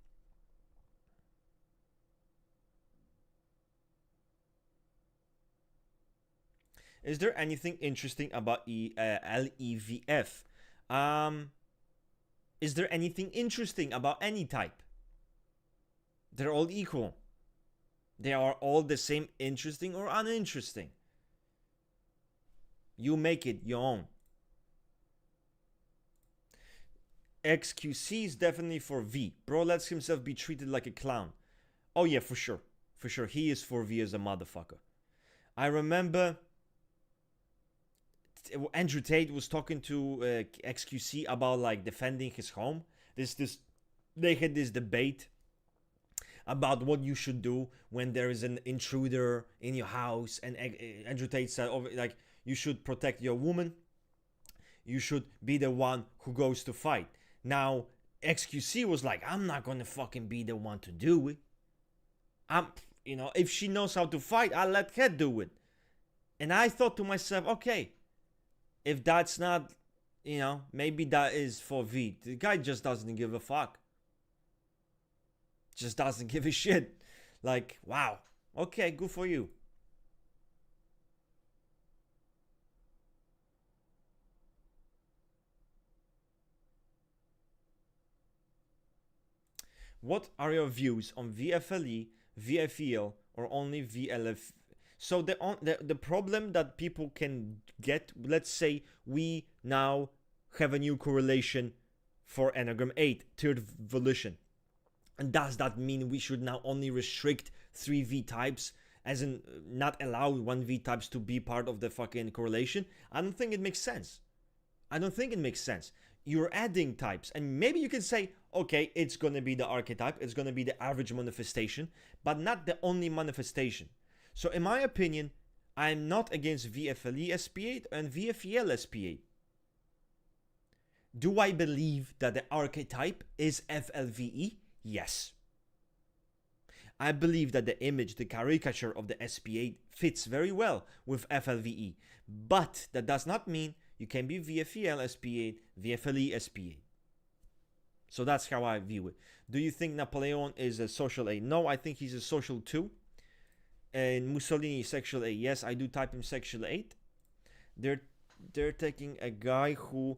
Is there anything interesting about LEVF? Is there anything interesting about any type? They're all equal. They are all the same, interesting or uninteresting. You make it your own. XQC is definitely for V. Bro lets himself be treated like a clown. Oh yeah, for sure. For sure. He is for V as a motherfucker. I remember Andrew Tate was talking to XQC about like defending his home. They had this debate about what you should do when there is an intruder in your house, and Andrew Tate said, like, you should protect your woman. You should be the one who goes to fight. Now, XQC was like, I'm not gonna fucking be the one to do it. If she knows how to fight, I'll let her do it. And I thought to myself, okay, if that's not, maybe that is for V. The guy just doesn't give a fuck. Just doesn't give a shit. Like, wow. Okay, good for you. What are your views on VFLE, VFEL, or only VLF? So the problem that people can get, let's say we now have a new correlation for Enneagram 8, third volition. And does that mean we should now only restrict 3V types as in not allow 1V types to be part of the fucking correlation, I don't think it makes sense. I don't think it makes sense. You're adding types, and maybe you can say, okay, it's gonna be the archetype, it's gonna be the average manifestation, but not the only manifestation. So in my opinion, I'm not against VFLE SP8 and VFEL SP8. Do I believe that the archetype is FLVE? Yes. I believe that the image, the caricature of the SP8 fits very well with FLVE, but that does not mean you can be VFEL SP8, VFLE SP8. So that's how I view it. Do you think Napoleon is a social A? No, I think he's a social 2. And Mussolini is sexual A. Yes, I do type him sexual 8. They're taking a guy who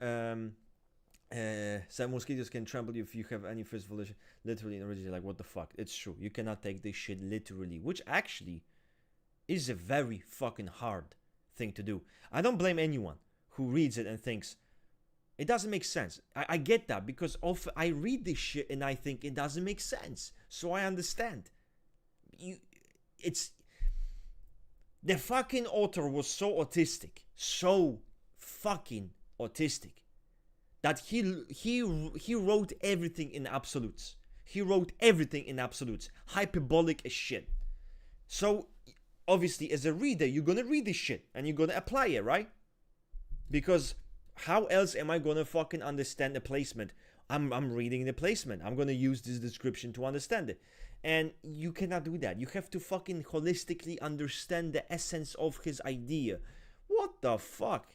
some mosquitoes can trample you if you have any first volition. Literally and originally, like what the fuck? It's true. You cannot take this shit literally, which actually is a very fucking hard thing to do. I don't blame anyone who reads it and thinks it doesn't make sense. I get that, because often I read this shit and I think it doesn't make sense. So I understand. It's the fucking author was so autistic, so fucking autistic, that he wrote everything in absolutes. He wrote everything in absolutes, hyperbolic as shit. So obviously, as a reader, you're gonna read this shit and you're gonna apply it, right? Because how else am I gonna fucking understand the placement? I'm reading the placement. I'm gonna use this description to understand it. And you cannot do that. You have to fucking holistically understand the essence of his idea. What the fuck?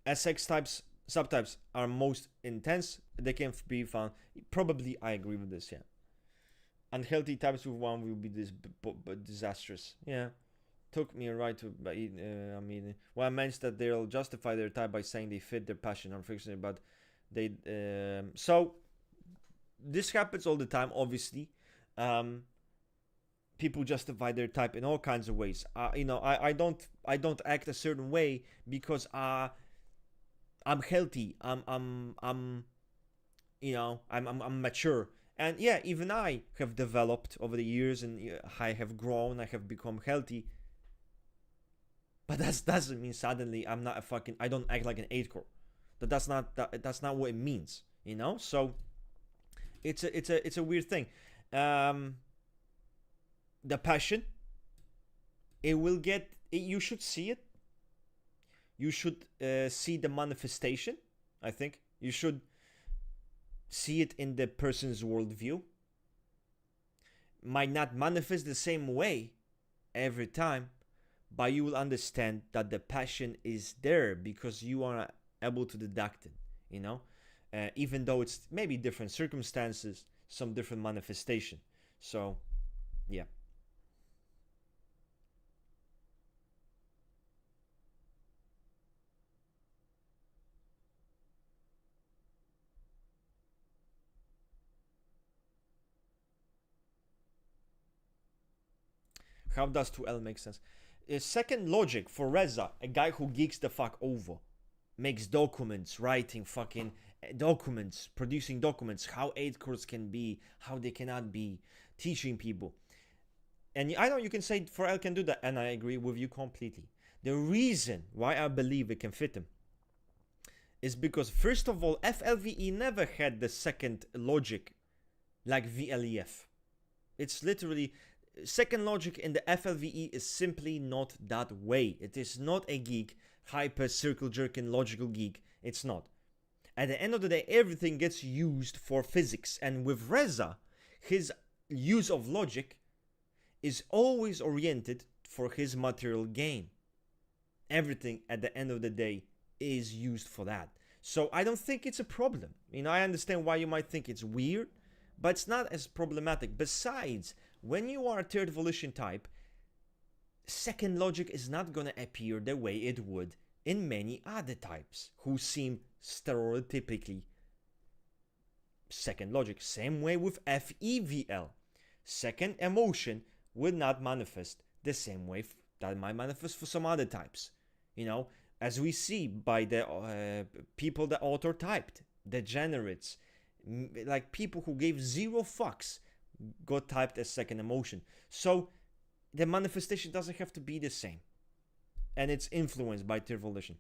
As sex types, subtypes are most intense, they can be found. Probably, I agree with this, yeah. Unhealthy types with one will be disastrous. Yeah. Took me a right to, well, I mentioned that they'll justify their type by saying they fit their passion, unfortunately, but they, so, this happens all the time, obviously. People justify their type in all kinds of ways. I don't act a certain way because I'm healthy. I'm mature. And yeah, even I have developed over the years, and I have grown. I have become healthy. But that doesn't mean suddenly I don't act like an 8-core. That's not what it means, So it's a weird thing. The passion, you should see it. You should see the manifestation. I think you should see it in the person's worldview. Might not manifest the same way every time, but you will understand that the passion is there because you are able to deduct it, even though it's maybe different circumstances, some different manifestation. So, yeah. How does 2L make sense? Second logic for Reza, a guy who geeks the fuck over, makes documents, writing fucking documents, producing documents, how 8-cores can be, how they cannot be, teaching people. And I know you can say 4L can do that, and I agree with you completely. The reason why I believe it can fit him is because, first of all, FLVE never had the second logic like VLEF. It's literally... Second logic in the FLVE is simply not that way. It is not a geek, hyper circle jerking logical geek. It's not. At the end of the day, everything gets used for physics. And with Reza, his use of logic is always oriented for his material gain. Everything at the end of the day is used for that. So I don't think it's a problem. I understand why you might think it's weird, but it's not as problematic. Besides, when you are a third volition type, second logic is not going to appear the way it would in many other types who seem stereotypically second logic. Same way with FEVL. Second emotion will not manifest the same way that might manifest for some other types. As we see by the people that author typed, degenerates, like people who gave zero fucks, got typed as second emotion. So the manifestation doesn't have to be the same. And it's influenced by their volition.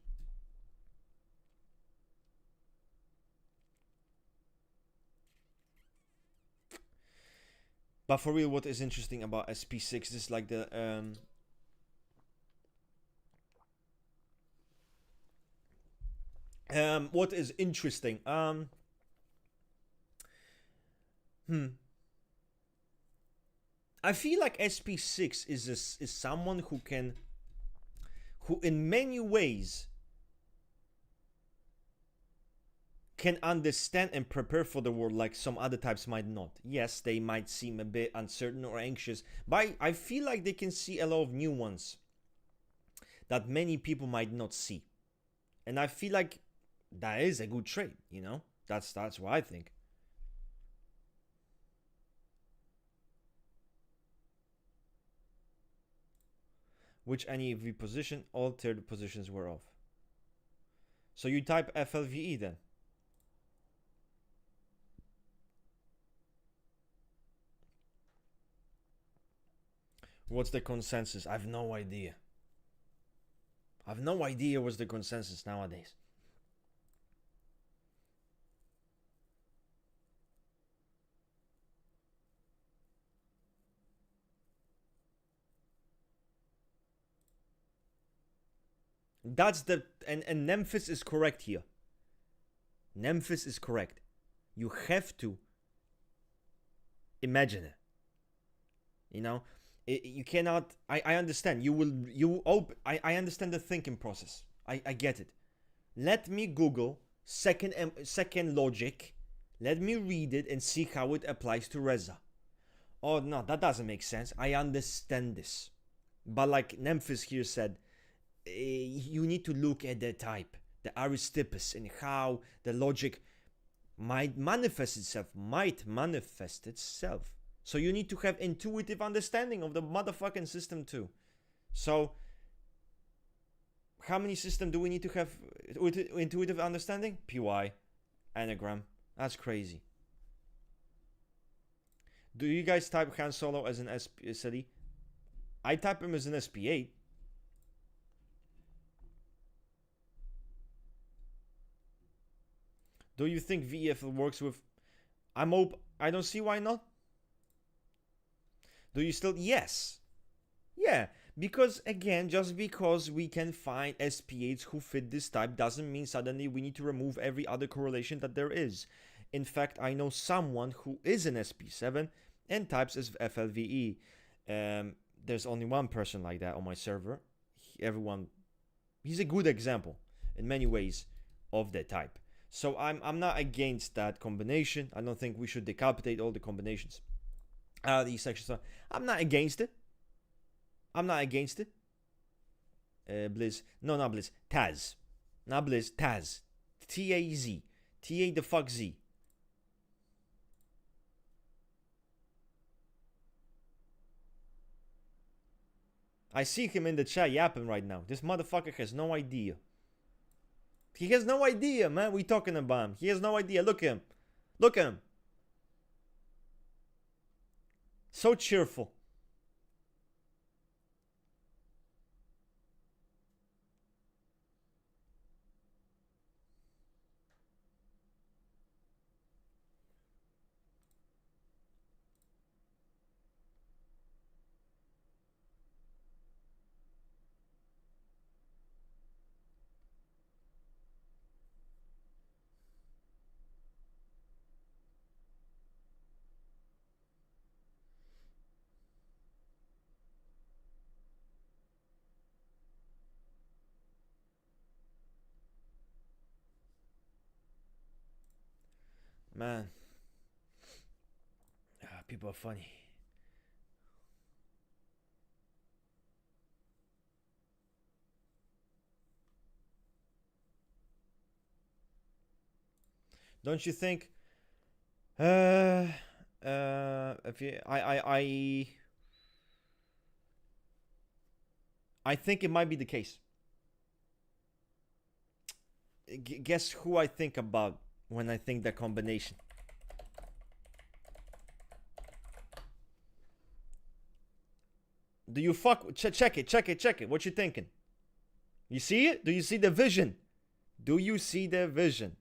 But for real, what is interesting about SP6 is like the what is interesting? I feel like SP6 is someone who in many ways can understand and prepare for the world like some other types might not. Yes, they might seem a bit uncertain or anxious, but I feel like they can see a lot of nuance that many people might not see. And I feel like that is a good trait, you know? That's what I think. Which EFLV position? All third positions were off. So you type FLVE then. What's the consensus? I have no idea. I have no idea what's the consensus nowadays. That's the and Memphis is correct here. Memphis is correct. You have to imagine it. You know, you cannot. I understand. I understand the thinking process. I get it. Let me Google second logic. Let me read it and see how it applies to Reza. Oh no, that doesn't make sense. I understand this, but like Memphis here said, you need to look at the type, the Aristippus, and how the logic might manifest itself. So you need to have intuitive understanding of the motherfucking system too. So how many systems do we need to have with intuitive understanding? PY, Enneagram. That's crazy. Do you guys type Han Solo as an SPD? I type him as an SP8. Do you think VEF works with... I don't see why not. Do you still... Yes. Yeah. Because, again, just because we can find SP8s who fit this type doesn't mean suddenly we need to remove every other correlation that there is. In fact, I know someone who is an SP7 and types as FLVE. There's only one person like that on my server. He's a good example in many ways of that type. So I'm not against that combination. I don't think we should decapitate all the combinations. These sections. I'm not against it. Blizz. No, not Blizz. Taz. Not Blizz. Taz. T-A-Z. T-A the fuck Z. I see him in the chat yapping right now. This motherfucker has no idea. He has no idea, man. We talking about him. He has no idea. Look at him. Look at him. So cheerful. Man. People are funny. Don't you think? If you, I think it might be the case. Guess who I think about when I think that combination? Do you fuck? Check it. What you thinking? You see it? Do you see the vision? Do you see the vision?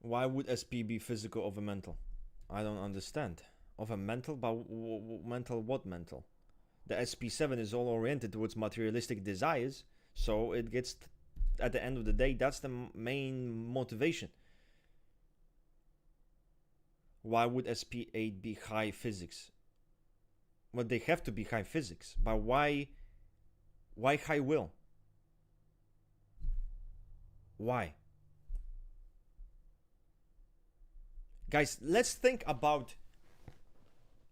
Why would SP be physical over mental? I don't understand. Over mental? But mental what mental? The SP7 is all oriented towards materialistic desires, so it gets, at the end of the day, that's the main motivation. Why would SP8 be high physics? Well, they have to be high physics, but why high will? Why? Guys, let's think about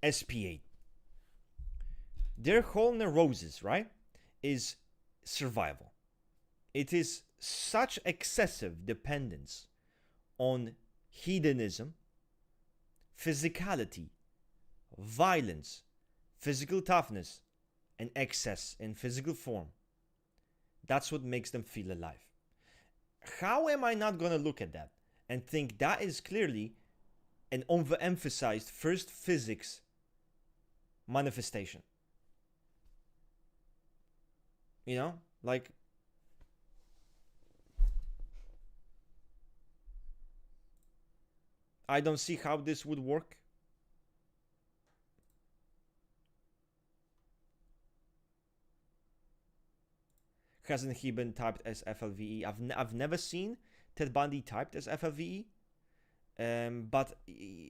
SP8. Their whole neurosis, right, is survival. It is such excessive dependence on hedonism, physicality, violence, physical toughness, and excess in physical form. That's what makes them feel alive. How am I not going to look at that and think that is clearly an overemphasized first physics manifestation? You know, like, I don't see how this would work. Hasn't he been typed as FLVE? I've never seen Ted Bundy typed as FLVE, but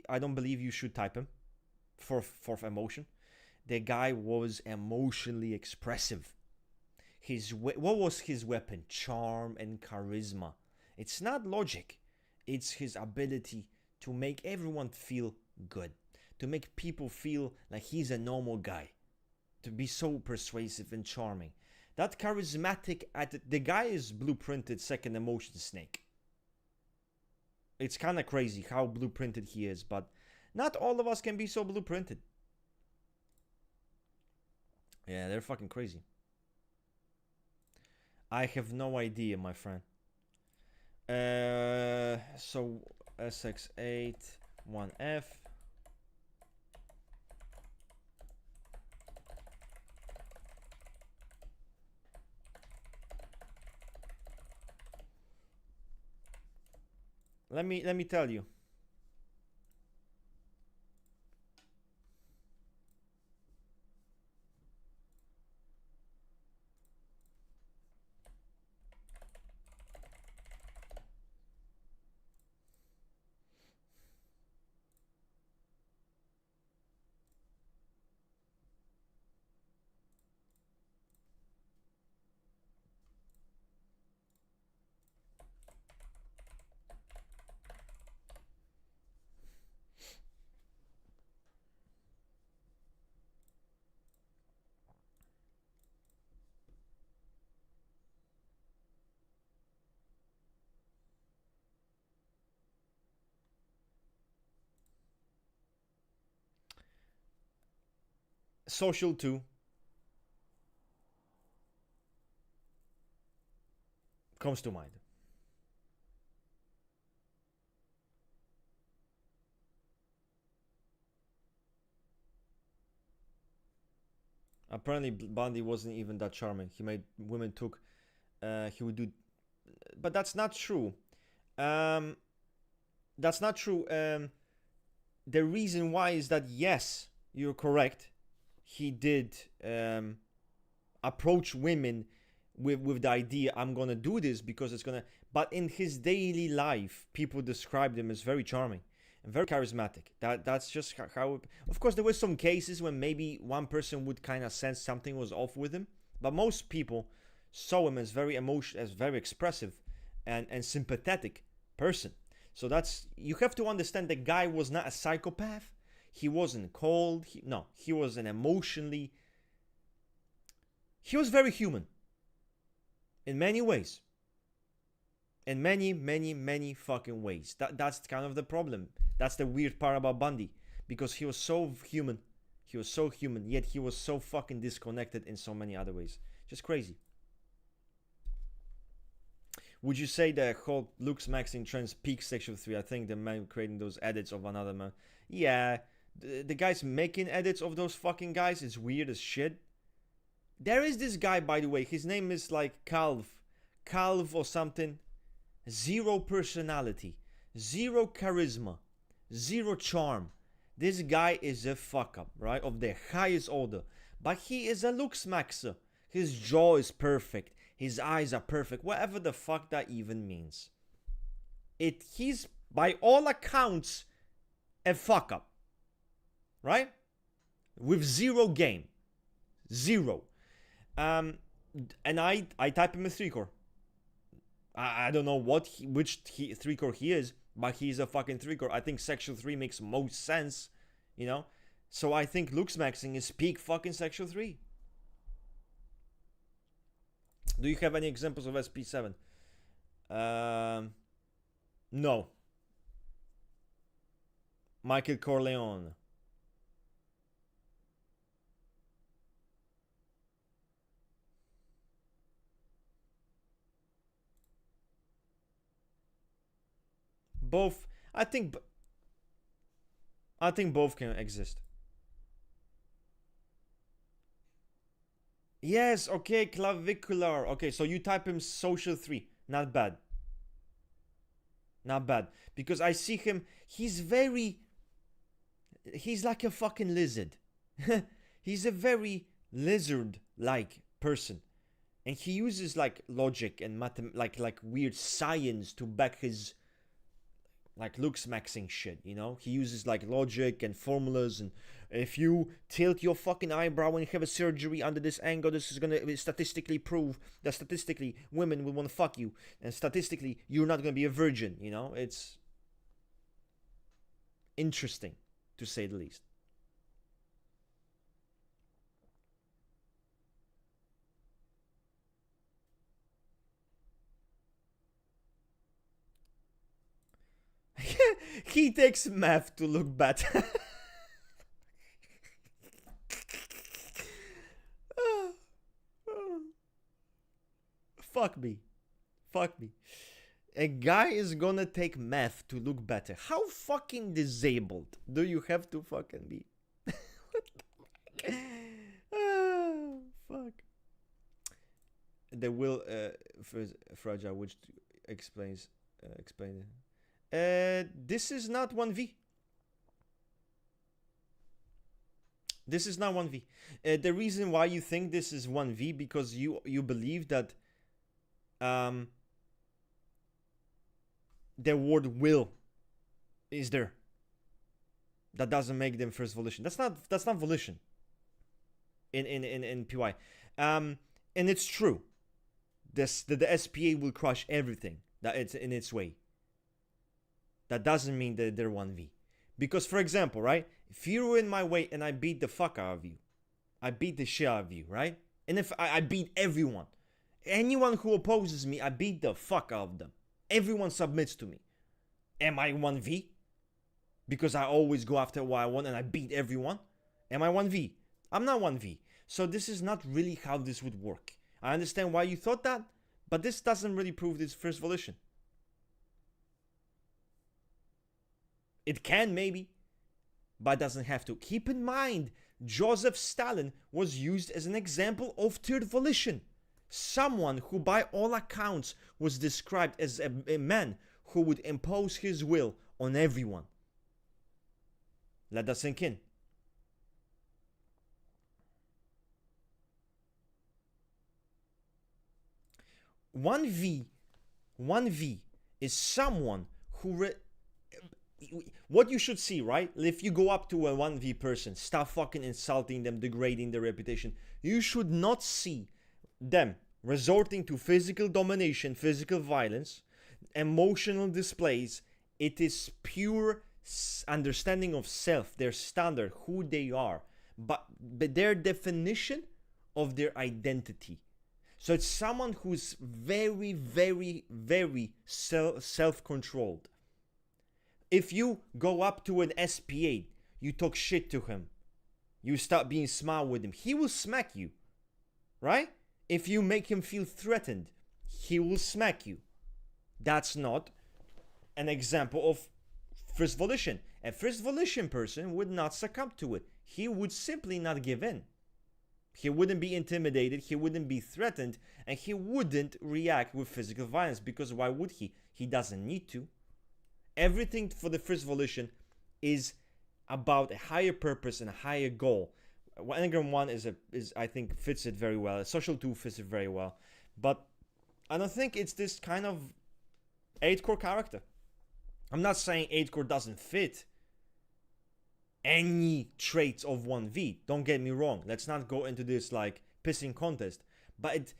I don't believe you should type him for emotion. The guy was emotionally expressive. What was his weapon? Charm and charisma. It's not logic. It's his ability to make everyone feel good, to make people feel like he's a normal guy, to be so persuasive and charming. That charismatic, the guy is blueprinted second emotion snake. It's kind of crazy how blueprinted he is, but not all of us can be so blueprinted. Yeah, they're fucking crazy. I have no idea, my friend. So SX8 1F. Let me tell you. Social too. Comes to mind. Apparently Bundy wasn't even that charming. He made women took he would do, but that's not true. That's not true. The reason why is that, yes, you're correct. He did approach women with the idea, I'm gonna do this because it's gonna, but in his daily life, people described him as very charming and very charismatic. That's just how of course there were some cases when maybe one person would kind of sense something was off with him, but most people saw him as very emotional, as very expressive and sympathetic person. So that's, you have to understand the guy was not a psychopath. He wasn't cold. He was an emotionally, he was very human in many ways. In many, many, many fucking ways. That's kind of the problem. That's the weird part about Bundy. because he was so human. He was so human, yet he was so fucking disconnected in so many other ways. Just crazy. Would you say the whole Looksmaxxing trends peak Section 3? I think the man creating those edits of another man. Yeah, the guys making edits of those fucking guys is weird as shit. There is this guy, by the way, his name is like Calv or something. Zero personality, zero charisma, zero charm. This guy is a fuck up, right? Of the highest order. But he is a Looksmaxxer. His jaw is perfect. His eyes are perfect. Whatever the fuck that even means. He's, by all accounts, a fuck up. Right? With zero game. Zero. And I type him a 3-core. I don't know which 3-core he is, but he's a fucking 3-core. I think Section 3 makes most sense, you know? So I think Looksmaxxing is peak fucking Section 3. Do you have any examples of SP7? No. Michael Corleone. Both, I think both can exist. Yes, okay, clavicular. Okay, so you type him social 3. Not bad. Not bad. Because I see him, he's like a fucking lizard. He's a very lizard-like person. And he uses like logic and like weird science to back his like Looksmaxxing shit, you know? He uses like logic and formulas, and if you tilt your fucking eyebrow and have a surgery under this angle, this is gonna statistically prove that statistically women will want to fuck you, and statistically you're not gonna be a virgin, you know? It's interesting, to say the least. He takes math to look better. Fuck me. Fuck me. A guy is gonna take math to look better. How fucking disabled do you have to fucking be? Oh, fuck. The will fragile, which explains explain it. This is not 1v. This is not 1v. The reason why you think this is 1v, because you believe that the word will is there. That doesn't make them first volition. That's not volition in PY. And it's true. The SPA will crush everything that it's in its way. That doesn't mean that they're 1v. Because, for example, right? If you're in my way and I beat the fuck out of you, I beat the shit out of you, right? And if I beat everyone, anyone who opposes me, I beat the fuck out of them. Everyone submits to me. Am I 1v? Because I always go after what I want and I beat everyone? Am I 1v? I'm not 1v. So this is not really how this would work. I understand why you thought that, but this doesn't really prove this first volition. It can maybe, but it doesn't have to. Keep in mind, Joseph Stalin was used as an example of third volition. Someone who by all accounts was described as a man who would impose his will on everyone. Let that sink in. One V is someone who what you should see, right? If you go up to a 1v person, start fucking insulting them, degrading their reputation, you should not see them resorting to physical domination, physical violence, emotional displays. It is pure understanding of self, their standard, who they are, but their definition of their identity. So it's someone who's very, very, very self-controlled. If you go up to an SPA, you talk shit to him, you start being smart with him, he will smack you, right? If you make him feel threatened, he will smack you. That's not an example of first volition. A first volition person would not succumb to it. He would simply not give in. He wouldn't be intimidated, he wouldn't be threatened, and he wouldn't react with physical violence, because why would he? He doesn't need to. Everything for the first volition is about a higher purpose and a higher goal. Enneagram 1 is I think fits it very well. Social 2 fits it very well. But I don't think it's this kind of 8 core character. I'm not saying 8 core doesn't fit any traits of 1V. Don't get me wrong. Let's not go into this like pissing contest. But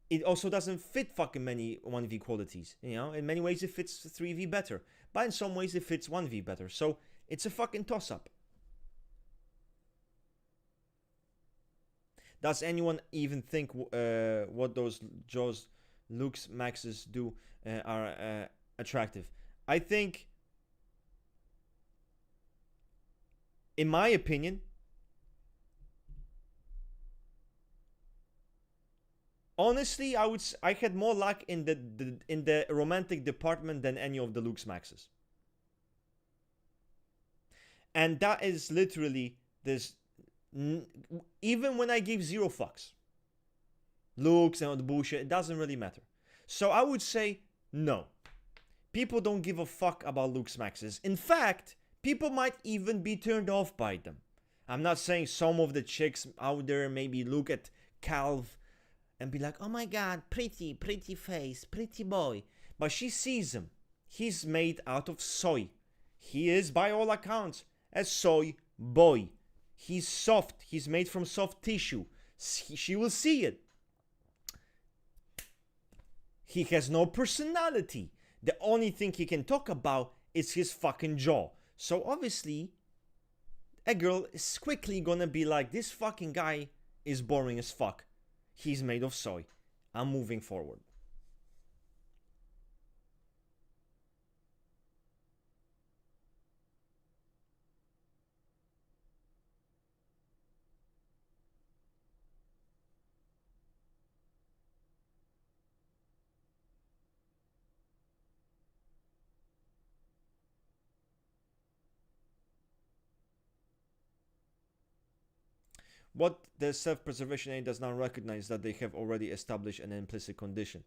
it also doesn't fit fucking many 1V qualities. You know, in many ways it fits 3V better. But in some ways it fits 1V better. So it's a fucking toss-up. Does anyone even think what those Joe's Looksmaxxes do are attractive? I think, in my opinion, honestly, I had more luck in the romantic department than any of the Looksmaxxes. And that is literally this. Even when I give 0 fucks, looks and all the bullshit, it doesn't really matter. So I would say no. People don't give a fuck about Looksmaxxes. In fact, people might even be turned off by them. I'm not saying some of the chicks out there maybe look at Calv and be like, oh my god, pretty face, pretty boy. But she sees him. He's made out of soy. He is, by all accounts, a soy boy. He's soft. He's made from soft tissue. She will see it. He has no personality. The only thing he can talk about is his fucking jaw. So obviously, a girl is quickly gonna be like, this fucking guy is boring as fuck. He's made of soy. I'm moving forward. What the self-preservation aid does not recognize that they have already established an implicit condition,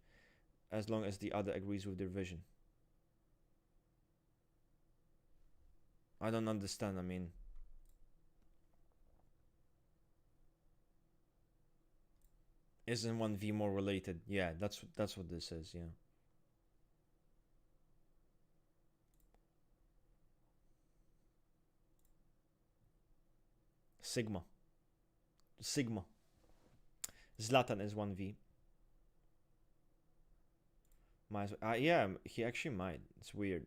as long as the other agrees with their vision. I don't understand. I mean, isn't 1V more related? Yeah, that's what this is. Yeah. Sigma. Zlatan is 1V. Yeah, he actually might. It's weird.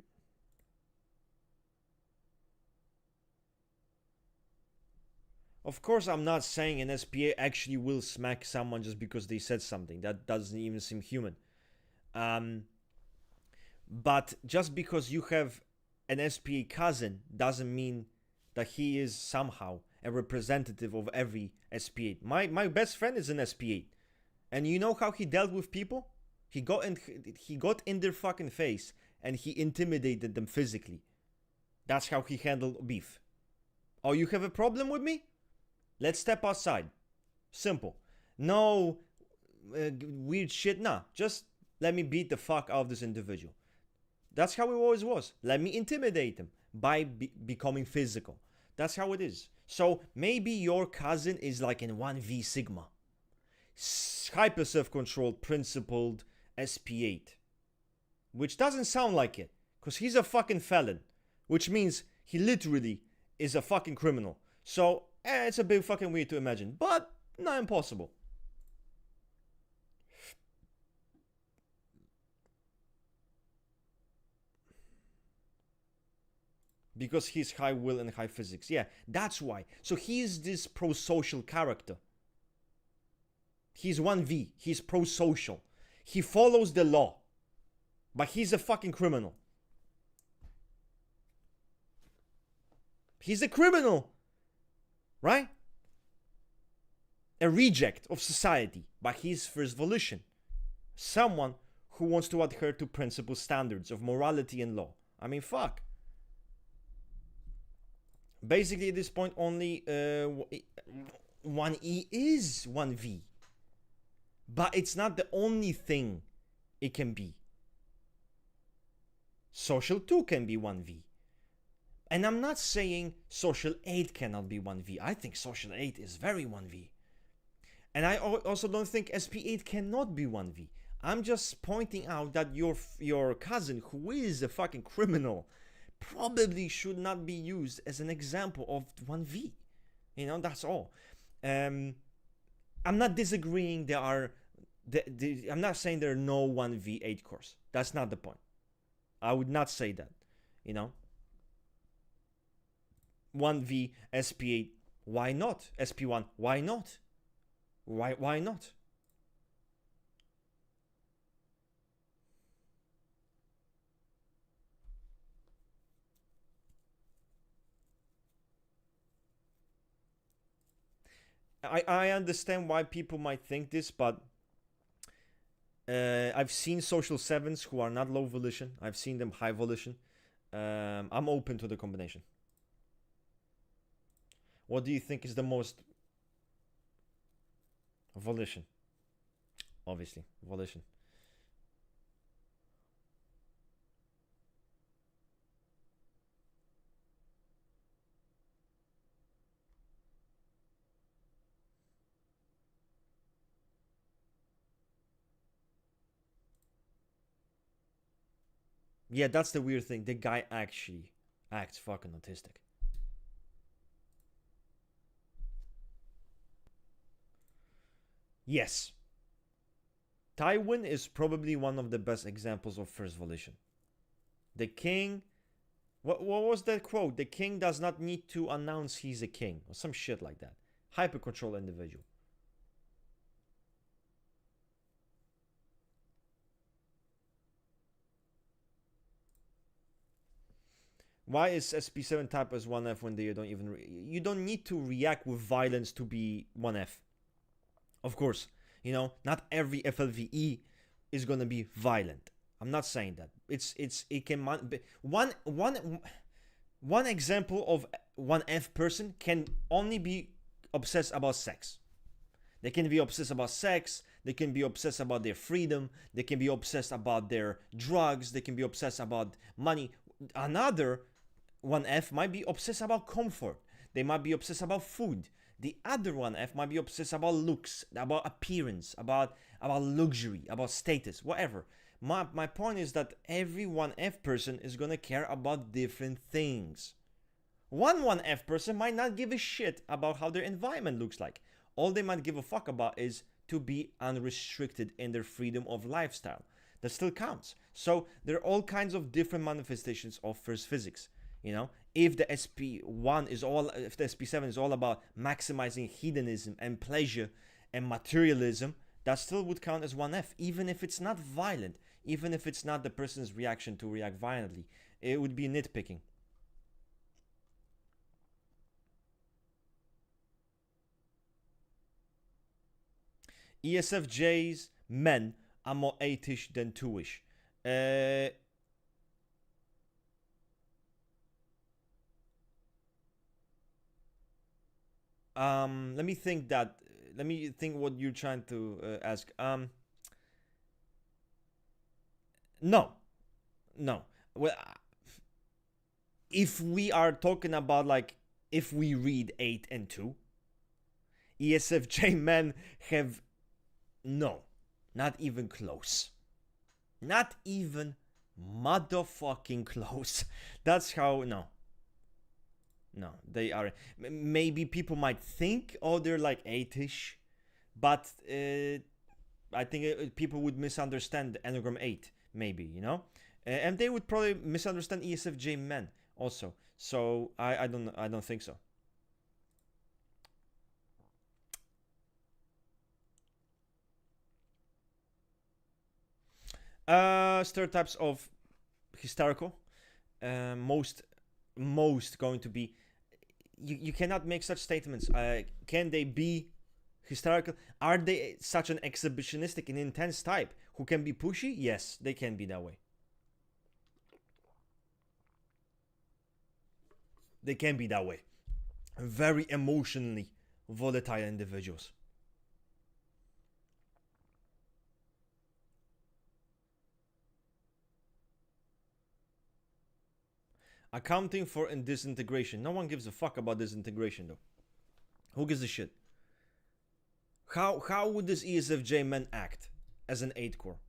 Of course, I'm not saying an SPA actually will smack someone just because they said something. That doesn't even seem human. But just because you have an SPA cousin doesn't mean that he is somehow a representative of every SP8. My best friend is an SP8, and you know how he dealt with people? He got in their fucking face and he intimidated them physically. That's how he handled beef. Oh, you have a problem with me? Let's step outside. Simple. No weird shit. Nah, just let me beat the fuck out of this individual. That's how it always was. Let me intimidate him by becoming physical. That's how it is. So maybe your cousin is like in 1V Sigma. Hyper self-controlled, principled SP8. Which doesn't sound like it. Because he's a fucking felon. Which means he literally is a fucking criminal. So, it's a bit fucking weird to imagine. But, not impossible. Because he's high will and high physics. Yeah, that's why. So he's this pro-social character. He's 1V. He's pro-social. He follows the law. But he's a fucking criminal. He's a criminal, right? A reject of society by his first volition. Someone who wants to adhere to principle standards of morality and law. I mean, fuck. Basically, at this point, only 1E is 1V. But it's not the only thing it can be. Social 2 can be 1V. And I'm not saying social 8 cannot be 1V. I think social 8 is very 1V. And I also don't think SP8 cannot be 1V. I'm just pointing out that your cousin, who is a fucking criminal, probably should not be used as an example of 1V. You know, that's all. I'm not disagreeing. I'm not saying there are no 1V8 cores. That's not the point. I would not say that. You know, 1V, SP8, why not? SP1, why not? Why not? I understand why people might think this, but I've seen social 7s who are not low volition. I've seen them high volition. I'm open to the combination. What do you think is the most? Volition. Obviously, volition. Yeah, that's the weird thing. The guy actually acts fucking autistic. Yes. Tywin is probably one of the best examples of first volition. The king... What was that quote? The king does not need to announce he's a king. Or some shit like that. Hyper-control individual. Why is SP7 type as 1F when you don't even... You don't need to react with violence to be 1F. Of course, you know, not every FLVE is gonna be violent. I'm not saying that. It can one example of 1F person can only be obsessed about sex. They can be obsessed about sex. They can be obsessed about their freedom. They can be obsessed about their drugs. They can be obsessed about money. Another 1F might be obsessed about comfort. They might be obsessed about food. The other 1F might be obsessed about looks, about appearance, about luxury, about status, whatever. My point is that every 1F person is gonna care about different things. One 1F person might not give a shit about how their environment looks like. All they might give a fuck about is to be unrestricted in their freedom of lifestyle. That still counts. So there are all kinds of different manifestations of first physics. You know, if the SP1 is all, if the SP7 is all about maximizing hedonism and pleasure and materialism, that still would count as 1F, even if it's not violent, even if it's not the person's reaction to react violently. It would be nitpicking. ESFJ's men are more 8ish than 2ish. Let me think what you're trying to ask. No. Well, if we are talking about like, if we read 8 and 2, ESFJ men have no, not even close. Not even motherfucking close. That's how, no, they are. Maybe people might think, oh, they're like 8ish, but I think people would misunderstand Enneagram 8, maybe, you know, and they would probably misunderstand ESFJ men also. So I don't think so. Stereotypes of hysterical. Most going to be you cannot make such statements. Can they be hysterical? Are they such an exhibitionistic and intense type who can be pushy? Yes, they can be that way. They can be that way. Very emotionally volatile individuals. Accounting for disintegration. No one gives a fuck about disintegration though. Who gives a shit? How would this ESFJ man act as an 8 core?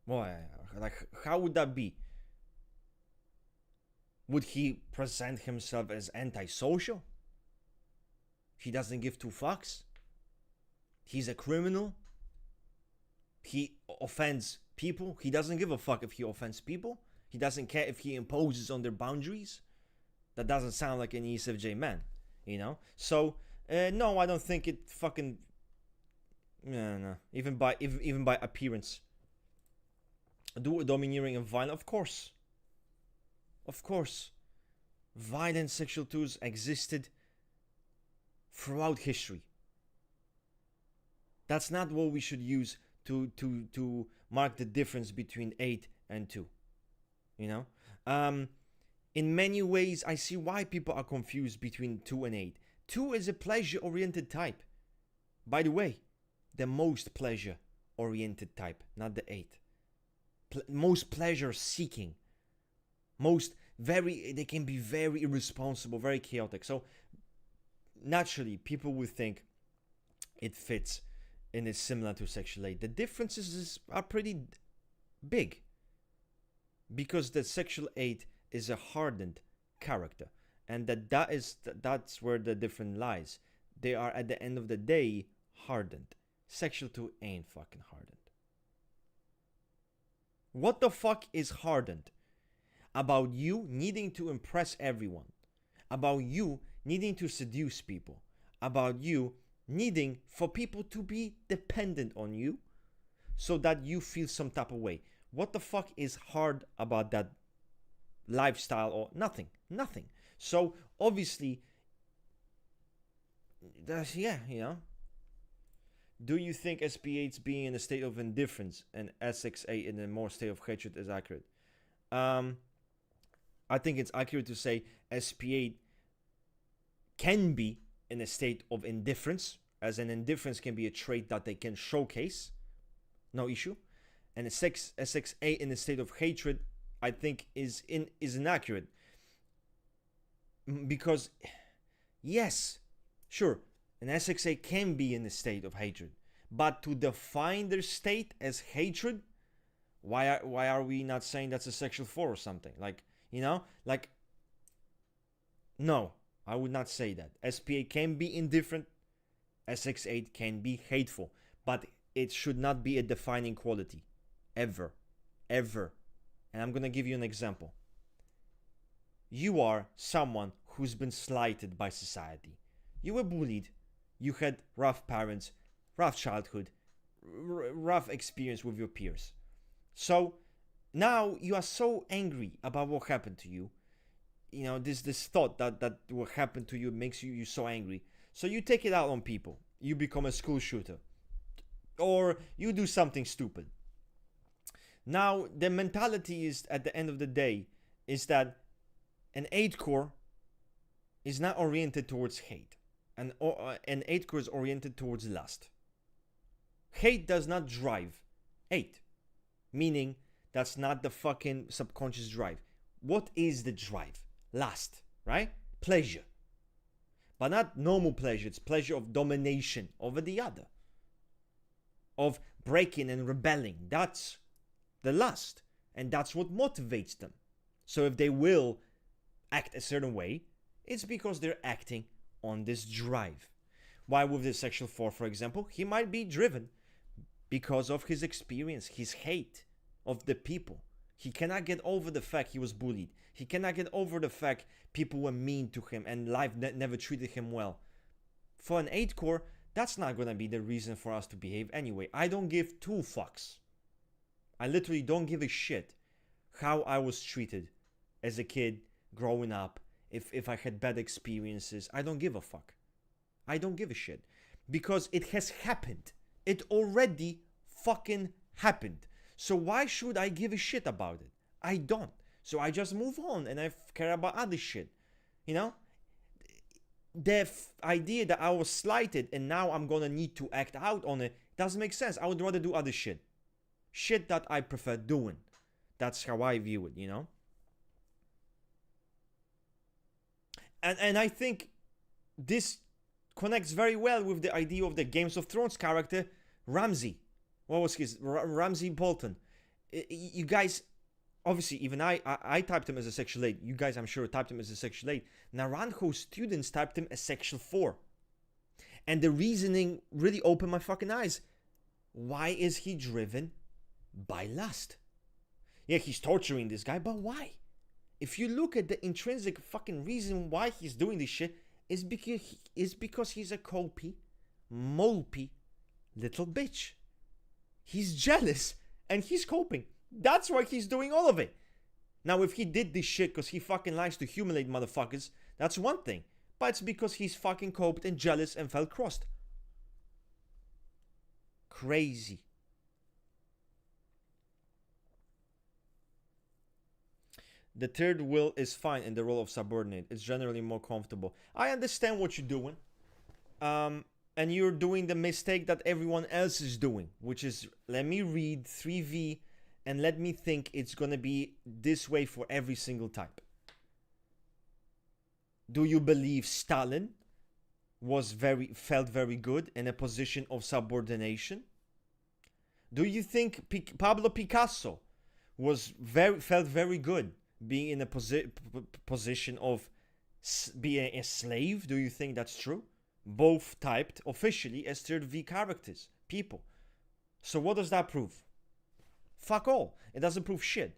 Well, like, how would that be? Would he present himself as antisocial? He doesn't give two fucks? He's a criminal? He offends people? He doesn't give a fuck if he offends people? He doesn't care if he imposes on their boundaries? That doesn't sound like an ESFJ man, you know? So, no, I don't think it fucking... No. Even by appearance. Domineering and violent? Of course. Of course. Violent sexual tools existed throughout history. That's not what we should use to mark the difference between 8 and 2. You know? In many ways, I see why people are confused between 2 and 8. 2 is a pleasure-oriented type. By the way, the most pleasure-oriented type, not the 8. Most pleasure-seeking. They can be very irresponsible, very chaotic. So, naturally, people would think it fits and is similar to sexual 8. The differences are pretty big. Because the sexual 8 is a hardened character. And that's where the difference lies. They are, at the end of the day, hardened. Sexual 2 ain't fucking hardened. What the fuck is hardened about you needing to impress everyone? About you needing to seduce people? About you needing for people to be dependent on you so that you feel some type of way? What the fuck is hard about that lifestyle? Or nothing. So obviously, yeah, you know. Do you think SP8s being in a state of indifference and SX8 in a more state of hatred is accurate? I think it's accurate to say SP8 can be in a state of indifference, as an indifference can be a trait that they can showcase, no issue. And a SX8 in a state of hatred, I think, is inaccurate. Because, yes, sure, an SX8 can be in a state of hatred. But to define their state as hatred, why are we not saying that's a sexual 4 or something? Like, you know? Like, no, I would not say that. SP8 can be indifferent. SX8 can be hateful. But it should not be a defining quality. Ever. And I'm going to give you an example. You are someone who's been slighted by society. You were bullied. You had rough parents, rough childhood, rough experience with your peers. So now you are so angry about what happened to you. You know, this thought that what happened to you makes you so angry. So you take it out on people. You become a school shooter. Or you do something stupid. Now, the mentality is, at the end of the day, is that an 8 core is not oriented towards hate. An 8 core is oriented towards lust. Hate does not drive 8. Meaning, that's not the fucking subconscious drive. What is the drive? Lust, right? Pleasure. But not normal pleasure. It's pleasure of domination over the other. Of breaking and rebelling. That's the lust. And that's what motivates them. So if they will act a certain way, it's because they're acting on this drive. Why with the sexual 4, for example, he might be driven because of his experience, his hate of the people. He cannot get over the fact he was bullied. He cannot get over the fact people were mean to him and life never treated him well. For an 8 core, that's not going to be the reason for us to behave anyway. I don't give 2 fucks. I literally don't give a shit how I was treated as a kid growing up if I had bad experiences. I don't give a fuck. I don't give a shit. Because it has happened. It already fucking happened. So why should I give a shit about it? I don't. So I just move on and I care about other shit. You know? The idea that I was slighted and now I'm gonna need to act out on it doesn't make sense. I would rather do other shit. Shit that I prefer doing. That's how I view it, you know? And I think this connects very well with the idea of the Games of Thrones character, Ramsey. What was his? Ramsey Bolton. You guys, obviously, even I typed him as a sexual 8. You guys, I'm sure, typed him as a sexual 8. Naranjo's students typed him as sexual 4. And the reasoning really opened my fucking eyes. Why is he driven by lust? Yeah, he's torturing this guy, but why? If you look at the intrinsic fucking reason why he's doing this shit, is because he's a copy, mopey little bitch. He's jealous and he's coping. That's why he's doing all of it. Now, if he did this shit because he fucking likes to humiliate motherfuckers, that's one thing. But it's because he's fucking coped and jealous and felt crossed. Crazy. The third will is fine in the role of subordinate. It's generally more comfortable. I understand what you're doing. And you're doing the mistake that everyone else is doing, which is, let me read 3V and let me think it's going to be this way for every single type. Do you believe Stalin felt very good in a position of subordination? Do you think Pablo Picasso felt very good being in a position of being a slave? Do you think that's true? Both typed officially as third V characters, people. So what does that prove? Fuck all. It doesn't prove shit.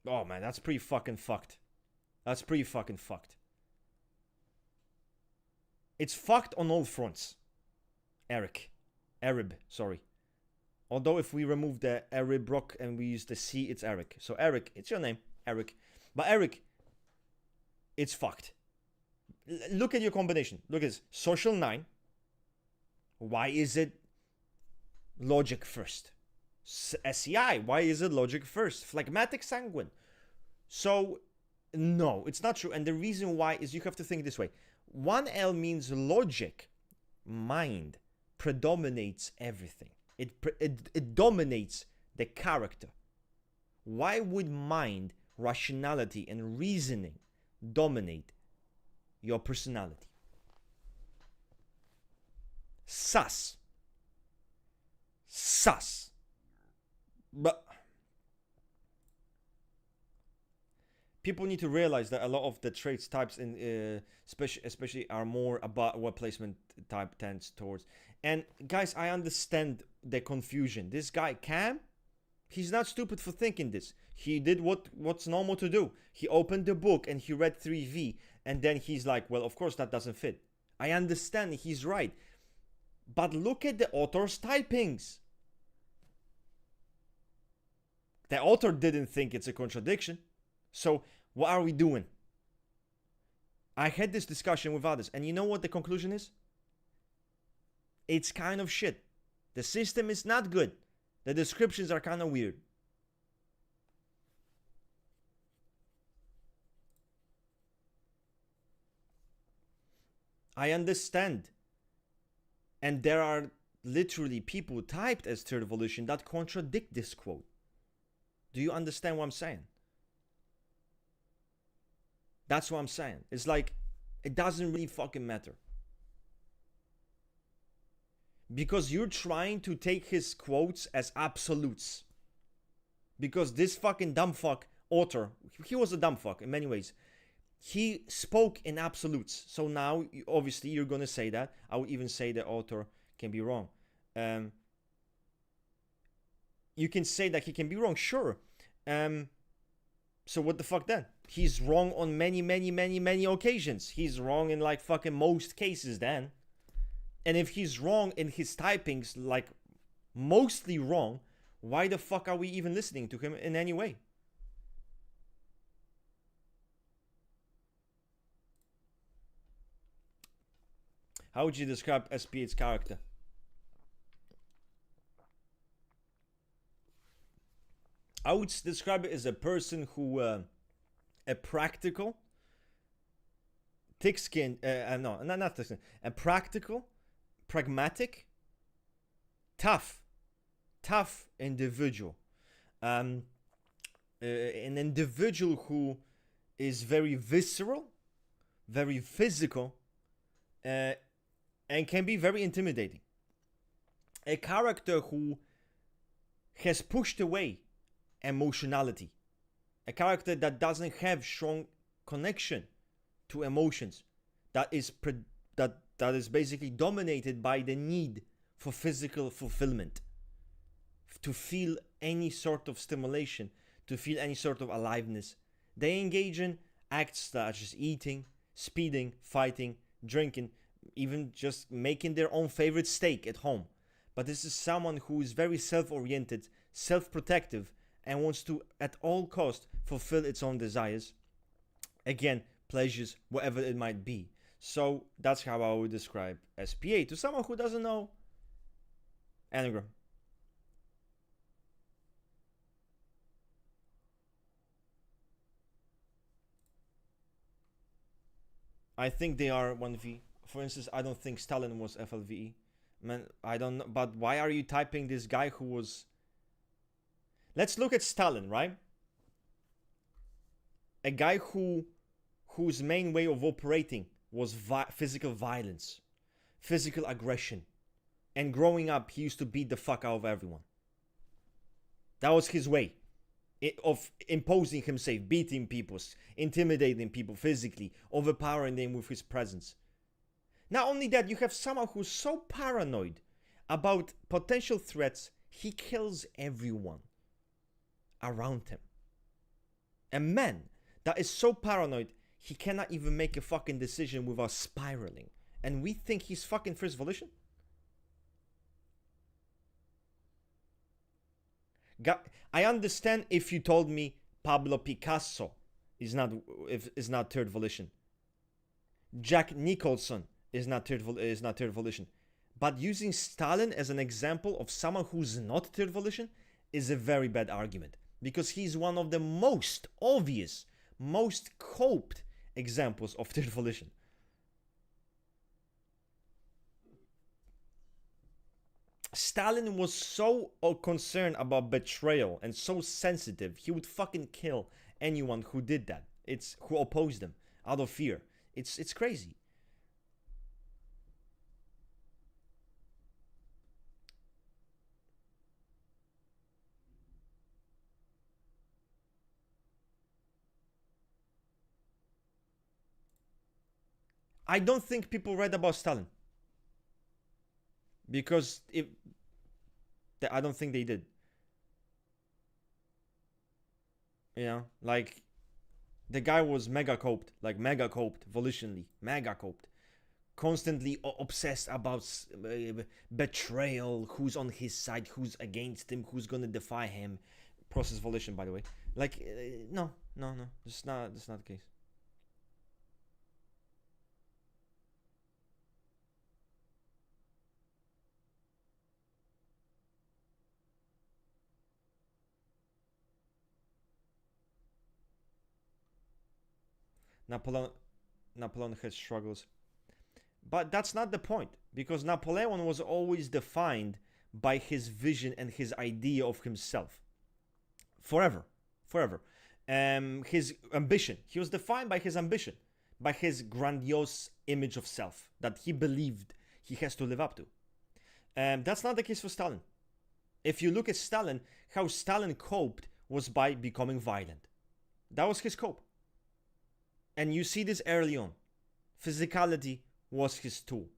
Oh man, that's pretty fucking fucked. That's pretty fucking fucked. It's fucked on all fronts. Arab, sorry. Although if we remove the Arab rock and we use the C, it's Eric. So Eric, it's your name, Eric. But Eric, it's fucked. Look at your combination. Look at this. Social 9. Why is it logic first? SEI, why is it logic first? Phlegmatic sanguine. So, no, it's not true. And the reason why is you have to think this way. 1L means logic, mind, predominates everything. It dominates the character. Why would mind, rationality, and reasoning dominate your personality? Sus. But people need to realize that a lot of the traits types in especially are more about what placement type tends towards. And guys, I understand the confusion. This guy Cam, he's not stupid for thinking this. He did what's normal to do. He opened the book and he read 3V, and then he's like, well, of course that doesn't fit. I understand, he's right. But look at the author's typings. The author didn't think it's a contradiction. So what are we doing? I had this discussion with others, and you know what the conclusion is? It's kind of shit. The system is not good. The descriptions are kind of weird. I understand. And there are literally people typed as third evolution that contradict this quote. Do you understand what I'm saying? That's what I'm saying. It's like, it doesn't really fucking matter. Because you're trying to take his quotes as absolutes. Because this fucking dumb fuck author, he was a dumb fuck in many ways. He spoke in absolutes. So now, obviously, you're going to say that. I would even say the author can be wrong. you can say that he can be wrong, sure. So what the fuck then? He's wrong on many occasions. He's wrong in like fucking most cases then. And if he's wrong in his typings, like mostly wrong, why the fuck are we even listening to him in any way? How would you describe SP8's character? I would describe it as a person who, a practical, thick-skinned, not thick-skinned, a practical, pragmatic, tough individual. An individual who is very visceral, very physical, and can be very intimidating. A character who has pushed away emotionality. A character that doesn't have strong connection to emotions. That is basically dominated by the need for physical fulfillment. To feel any sort of stimulation, to feel any sort of aliveness. They engage in acts such as eating, speeding, fighting, drinking, even just making their own favorite steak at home. But this is someone who is very self-oriented, self-protective, and wants to, at all cost, fulfill its own desires. Again, pleasures, whatever it might be. So that's how I would describe SP8 to someone who doesn't know Enneagram. I think they are 1V. For instance, I don't think Stalin was FLVE. Man, I don't know. But why are you typing this guy who was... Let's look at Stalin, right? A guy whose main way of operating was physical violence, physical aggression. And growing up, he used to beat the fuck out of everyone. That was his way of imposing himself, beating people, intimidating people physically, overpowering them with his presence. Not only that, you have someone who's so paranoid about potential threats, he kills everyone around him. A man that is so paranoid, he cannot even make a fucking decision without spiraling. And we think he's fucking first volition? I understand if you told me Pablo Picasso is not third volition. Jack Nicholson is not third volition. But using Stalin as an example of someone who's not third volition is a very bad argument. Because he's one of the most obvious, most coped examples of third volition. Stalin was so concerned about betrayal and so sensitive, he would fucking kill anyone who did that. Who opposed him out of fear. It's crazy. I don't think people read about Stalin. Because I don't think they did. You know, like, the guy was mega coped, volitionally, mega coped. Constantly obsessed about betrayal, who's on his side, who's against him, who's gonna defy him. Process volition, by the way. Like, no, that's not the case. Napoleon had struggles. But that's not the point, because Napoleon was always defined by his vision and his idea of himself. Forever. His ambition. He was defined by his ambition, by his grandiose image of self that he believed he has to live up to. That's not the case for Stalin. If you look at Stalin, how Stalin coped was by becoming violent. That was his cope. And you see this early on. Physicality was his tool.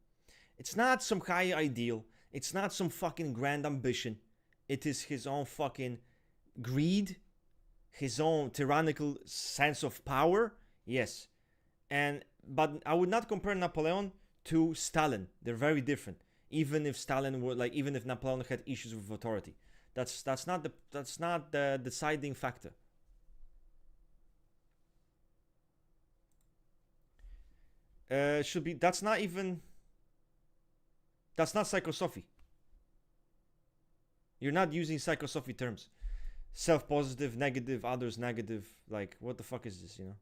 It's not some high ideal. It's not some fucking grand ambition. it is his own fucking greed, his own tyrannical sense of power. Yes. But I would not compare Napoleon to Stalin. They're very different. Even if Napoleon had issues with authority, that's not the deciding factor. Should be that's not psychosophy. You're not using psychosophy terms. Self-positive, negative, others negative. Like, what the fuck is this, you know?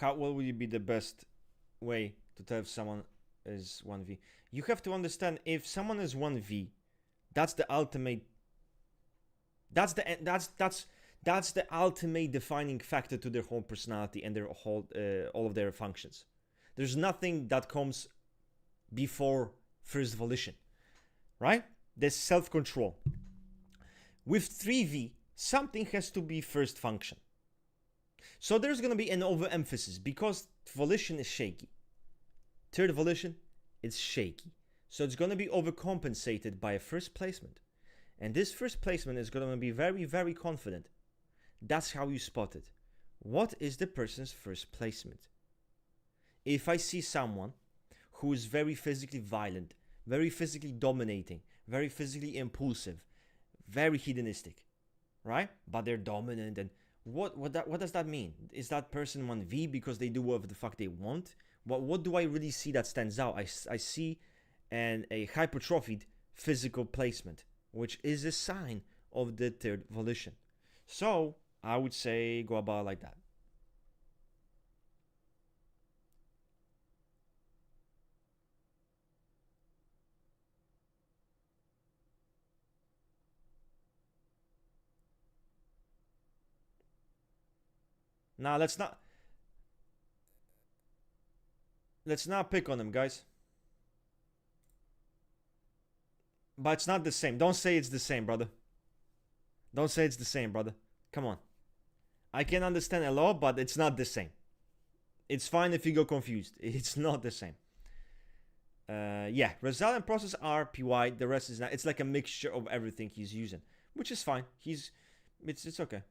What would be the best way to tell if someone is 1V? You have to understand, if someone is 1V, that's the ultimate defining factor to their whole personality and their whole all of their functions. There's nothing that comes before first volition, right? There's self-control. With 3V, something has to be first function. So there's going to be an overemphasis because volition is shaky. Third volition is shaky. So it's going to be overcompensated by a first placement. And this first placement is going to be very, very confident. That's how you spot it. What is the person's first placement? If I see someone who is very physically violent, very physically dominating, very physically impulsive, very hedonistic, right? But they're dominant, and what does that mean? Is that person 1V because they do whatever the fuck they want? What do I really see that stands out? I see a hypertrophied physical placement, which is a sign of the third volition. So I would say go about like that. Now let's not pick on them, guys. But it's not the same. Don't say it's the same, brother. Don't say it's the same, brother. Come on. I can understand a lot, but it's not the same. It's fine if you go confused. It's not the same. Yeah, result and process are PY. The rest is not. It's like a mixture of everything he's using, which is fine. It's okay.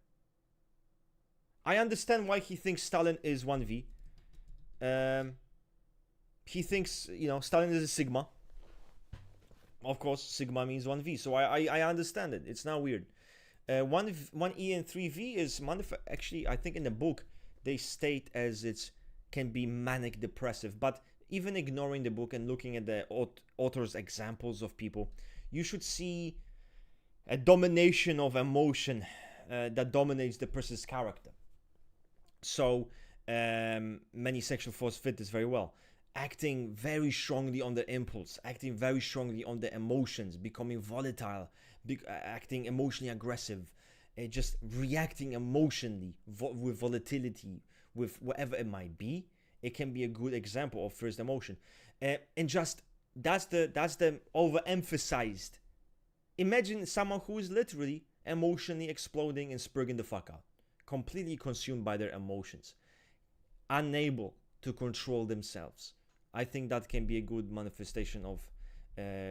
I understand why he thinks Stalin is 1V. He thinks, Stalin is a sigma. Of course, sigma means 1V. So I understand it. It's not weird. 1E and 3V is, actually, I think in the book, they state as it can be manic depressive. But even ignoring the book and looking at the author's examples of people, you should see a domination of emotion that dominates the person's character. So many sexual force fit this very well. Acting very strongly on the impulse, acting very strongly on the emotions, becoming volatile, acting emotionally aggressive, just reacting emotionally with volatility, with whatever it might be. It can be a good example of first emotion. And just that's the overemphasized. Imagine someone who is literally emotionally exploding and spurging the fuck out, completely consumed by their emotions, unable to control themselves. I think that can be a good manifestation of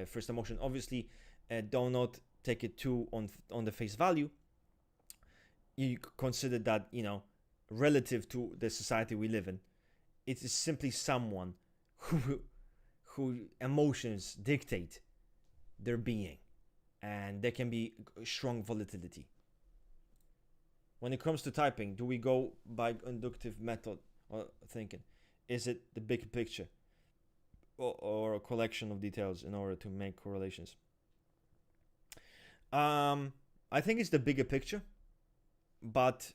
first emotion. Obviously, do not take it too on the face value. You consider that, relative to the society we live in, it is simply someone who emotions dictate their being, and there can be strong volatility. When it comes to typing, do we go by inductive method or thinking? Is it the big picture or a collection of details in order to make correlations? I think it's the bigger picture, but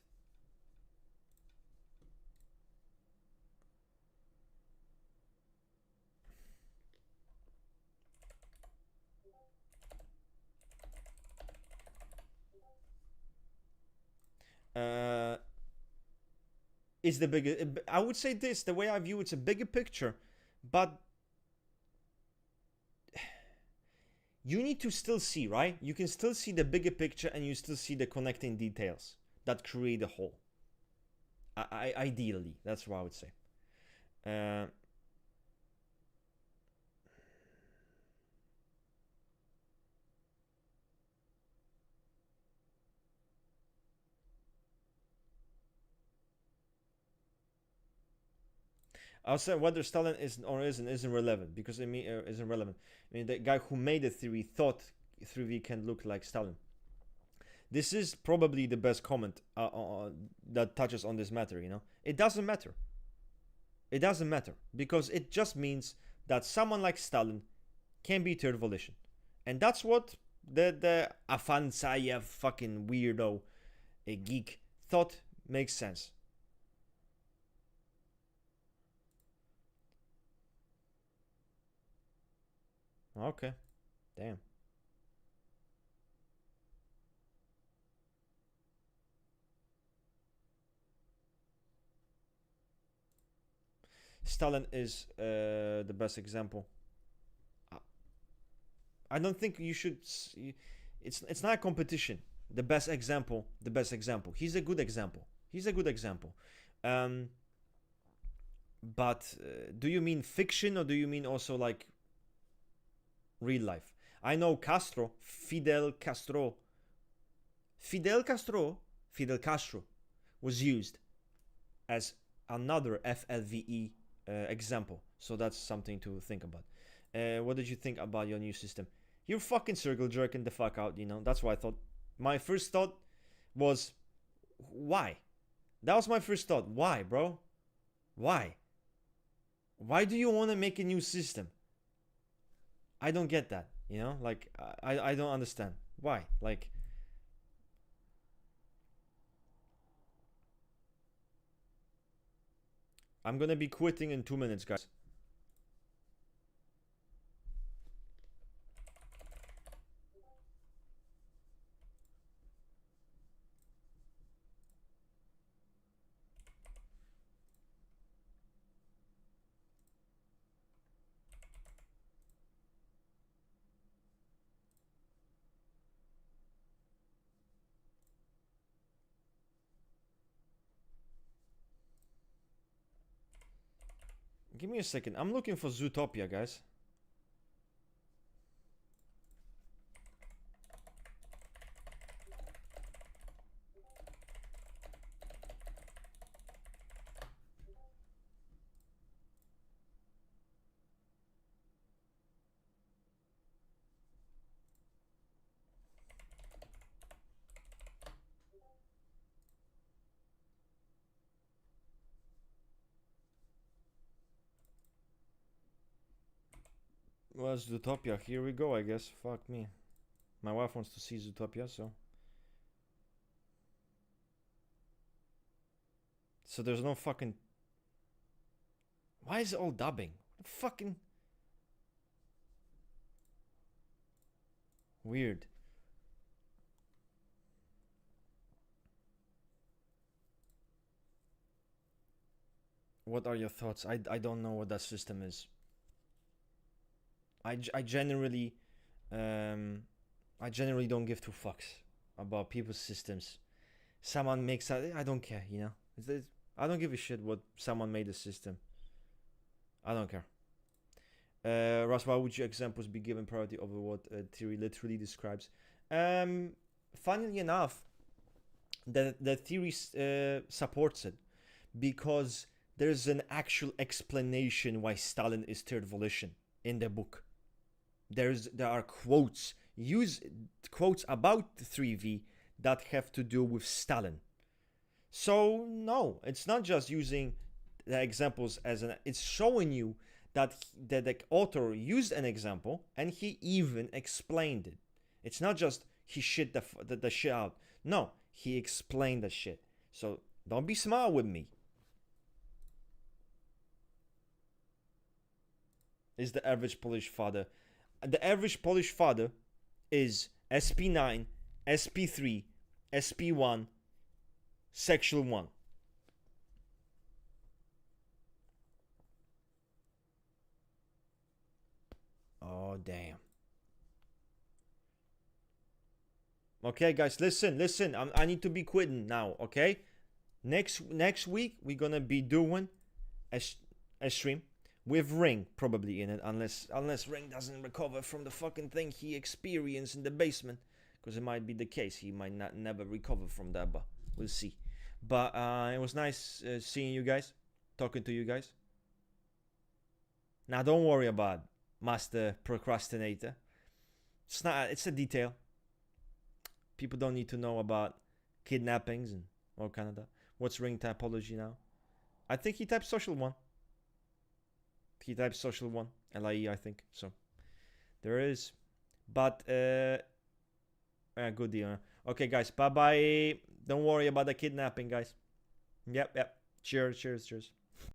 is the bigger. I would say this: the way I view it's a bigger picture, But you need to still see, right? You can still see the bigger picture, and you still see the connecting details that create a whole. Ideally, that's what I would say. I'll say whether Stalin is or isn't relevant, because it isn't relevant. I mean, the guy who made the theory thought 3V can look like Stalin. This is probably the best comment that touches on this matter. You know, it doesn't matter. It doesn't matter, because it just means that someone like Stalin can be third volition, and that's what the Afansayev fucking weirdo, a geek, thought makes sense. Okay, damn. Stalin is the best example. I don't think you should. It's not a competition. The best example. The best example. He's a good example. He's a good example. But do you mean fiction, or do you mean also like real life? I know Fidel Castro was used as another FLVE example. So that's something to think about. What did you think about your new system? You're fucking circle jerking the fuck out, you know. That's what I thought. My first thought was, why? That was my first thought. Why, bro? Why? Why do you want to make a new system? I don't get that, you know? Like, I don't understand. Why? Like, I'm gonna be quitting in 2 minutes, guys. Give me a second. I'm looking for Zootopia, guys. Well, Zootopia. Here we go, I guess. Fuck me. My wife wants to see Zootopia, so. So there's no fucking. Why is it all dubbing? Fucking. Weird. What are your thoughts? I don't know what that system is. I generally don't give two fucks about people's systems. Someone makes a, I don't care, you know. I don't give a shit what someone made a system. I don't care. Ross, why would your examples be given priority over what theory literally describes? Funnily enough, the theory supports it, because there's an actual explanation why Stalin is third volition in the book. There are quotes about 3V that have to do with Stalin. So no, it's not just using the examples as it's showing you that the author used an example and he even explained it. It's not just he shit the shit out. No, he explained the shit. So don't be smart with me. Is the average Polish father? The average Polish father is SP9, SP3, SP1, sexual 1. Oh, damn. Okay, guys, listen. I need to be quitting now, okay? Next week, we're gonna be doing a stream with Ring probably in it, unless Ring doesn't recover from the fucking thing he experienced in the basement, because it might be the case. He might not never recover from that, but we'll see. But it was nice seeing you guys, talking to you guys. Now, don't worry about Master Procrastinator. It's a detail. People don't need to know about kidnappings and all kind of that. What's Ring typology now? I think he types social 1. He types social 1. LIE, I think. So, there is. But, good deal. Okay, guys. Bye-bye. Don't worry about the kidnapping, guys. Yep. Cheers.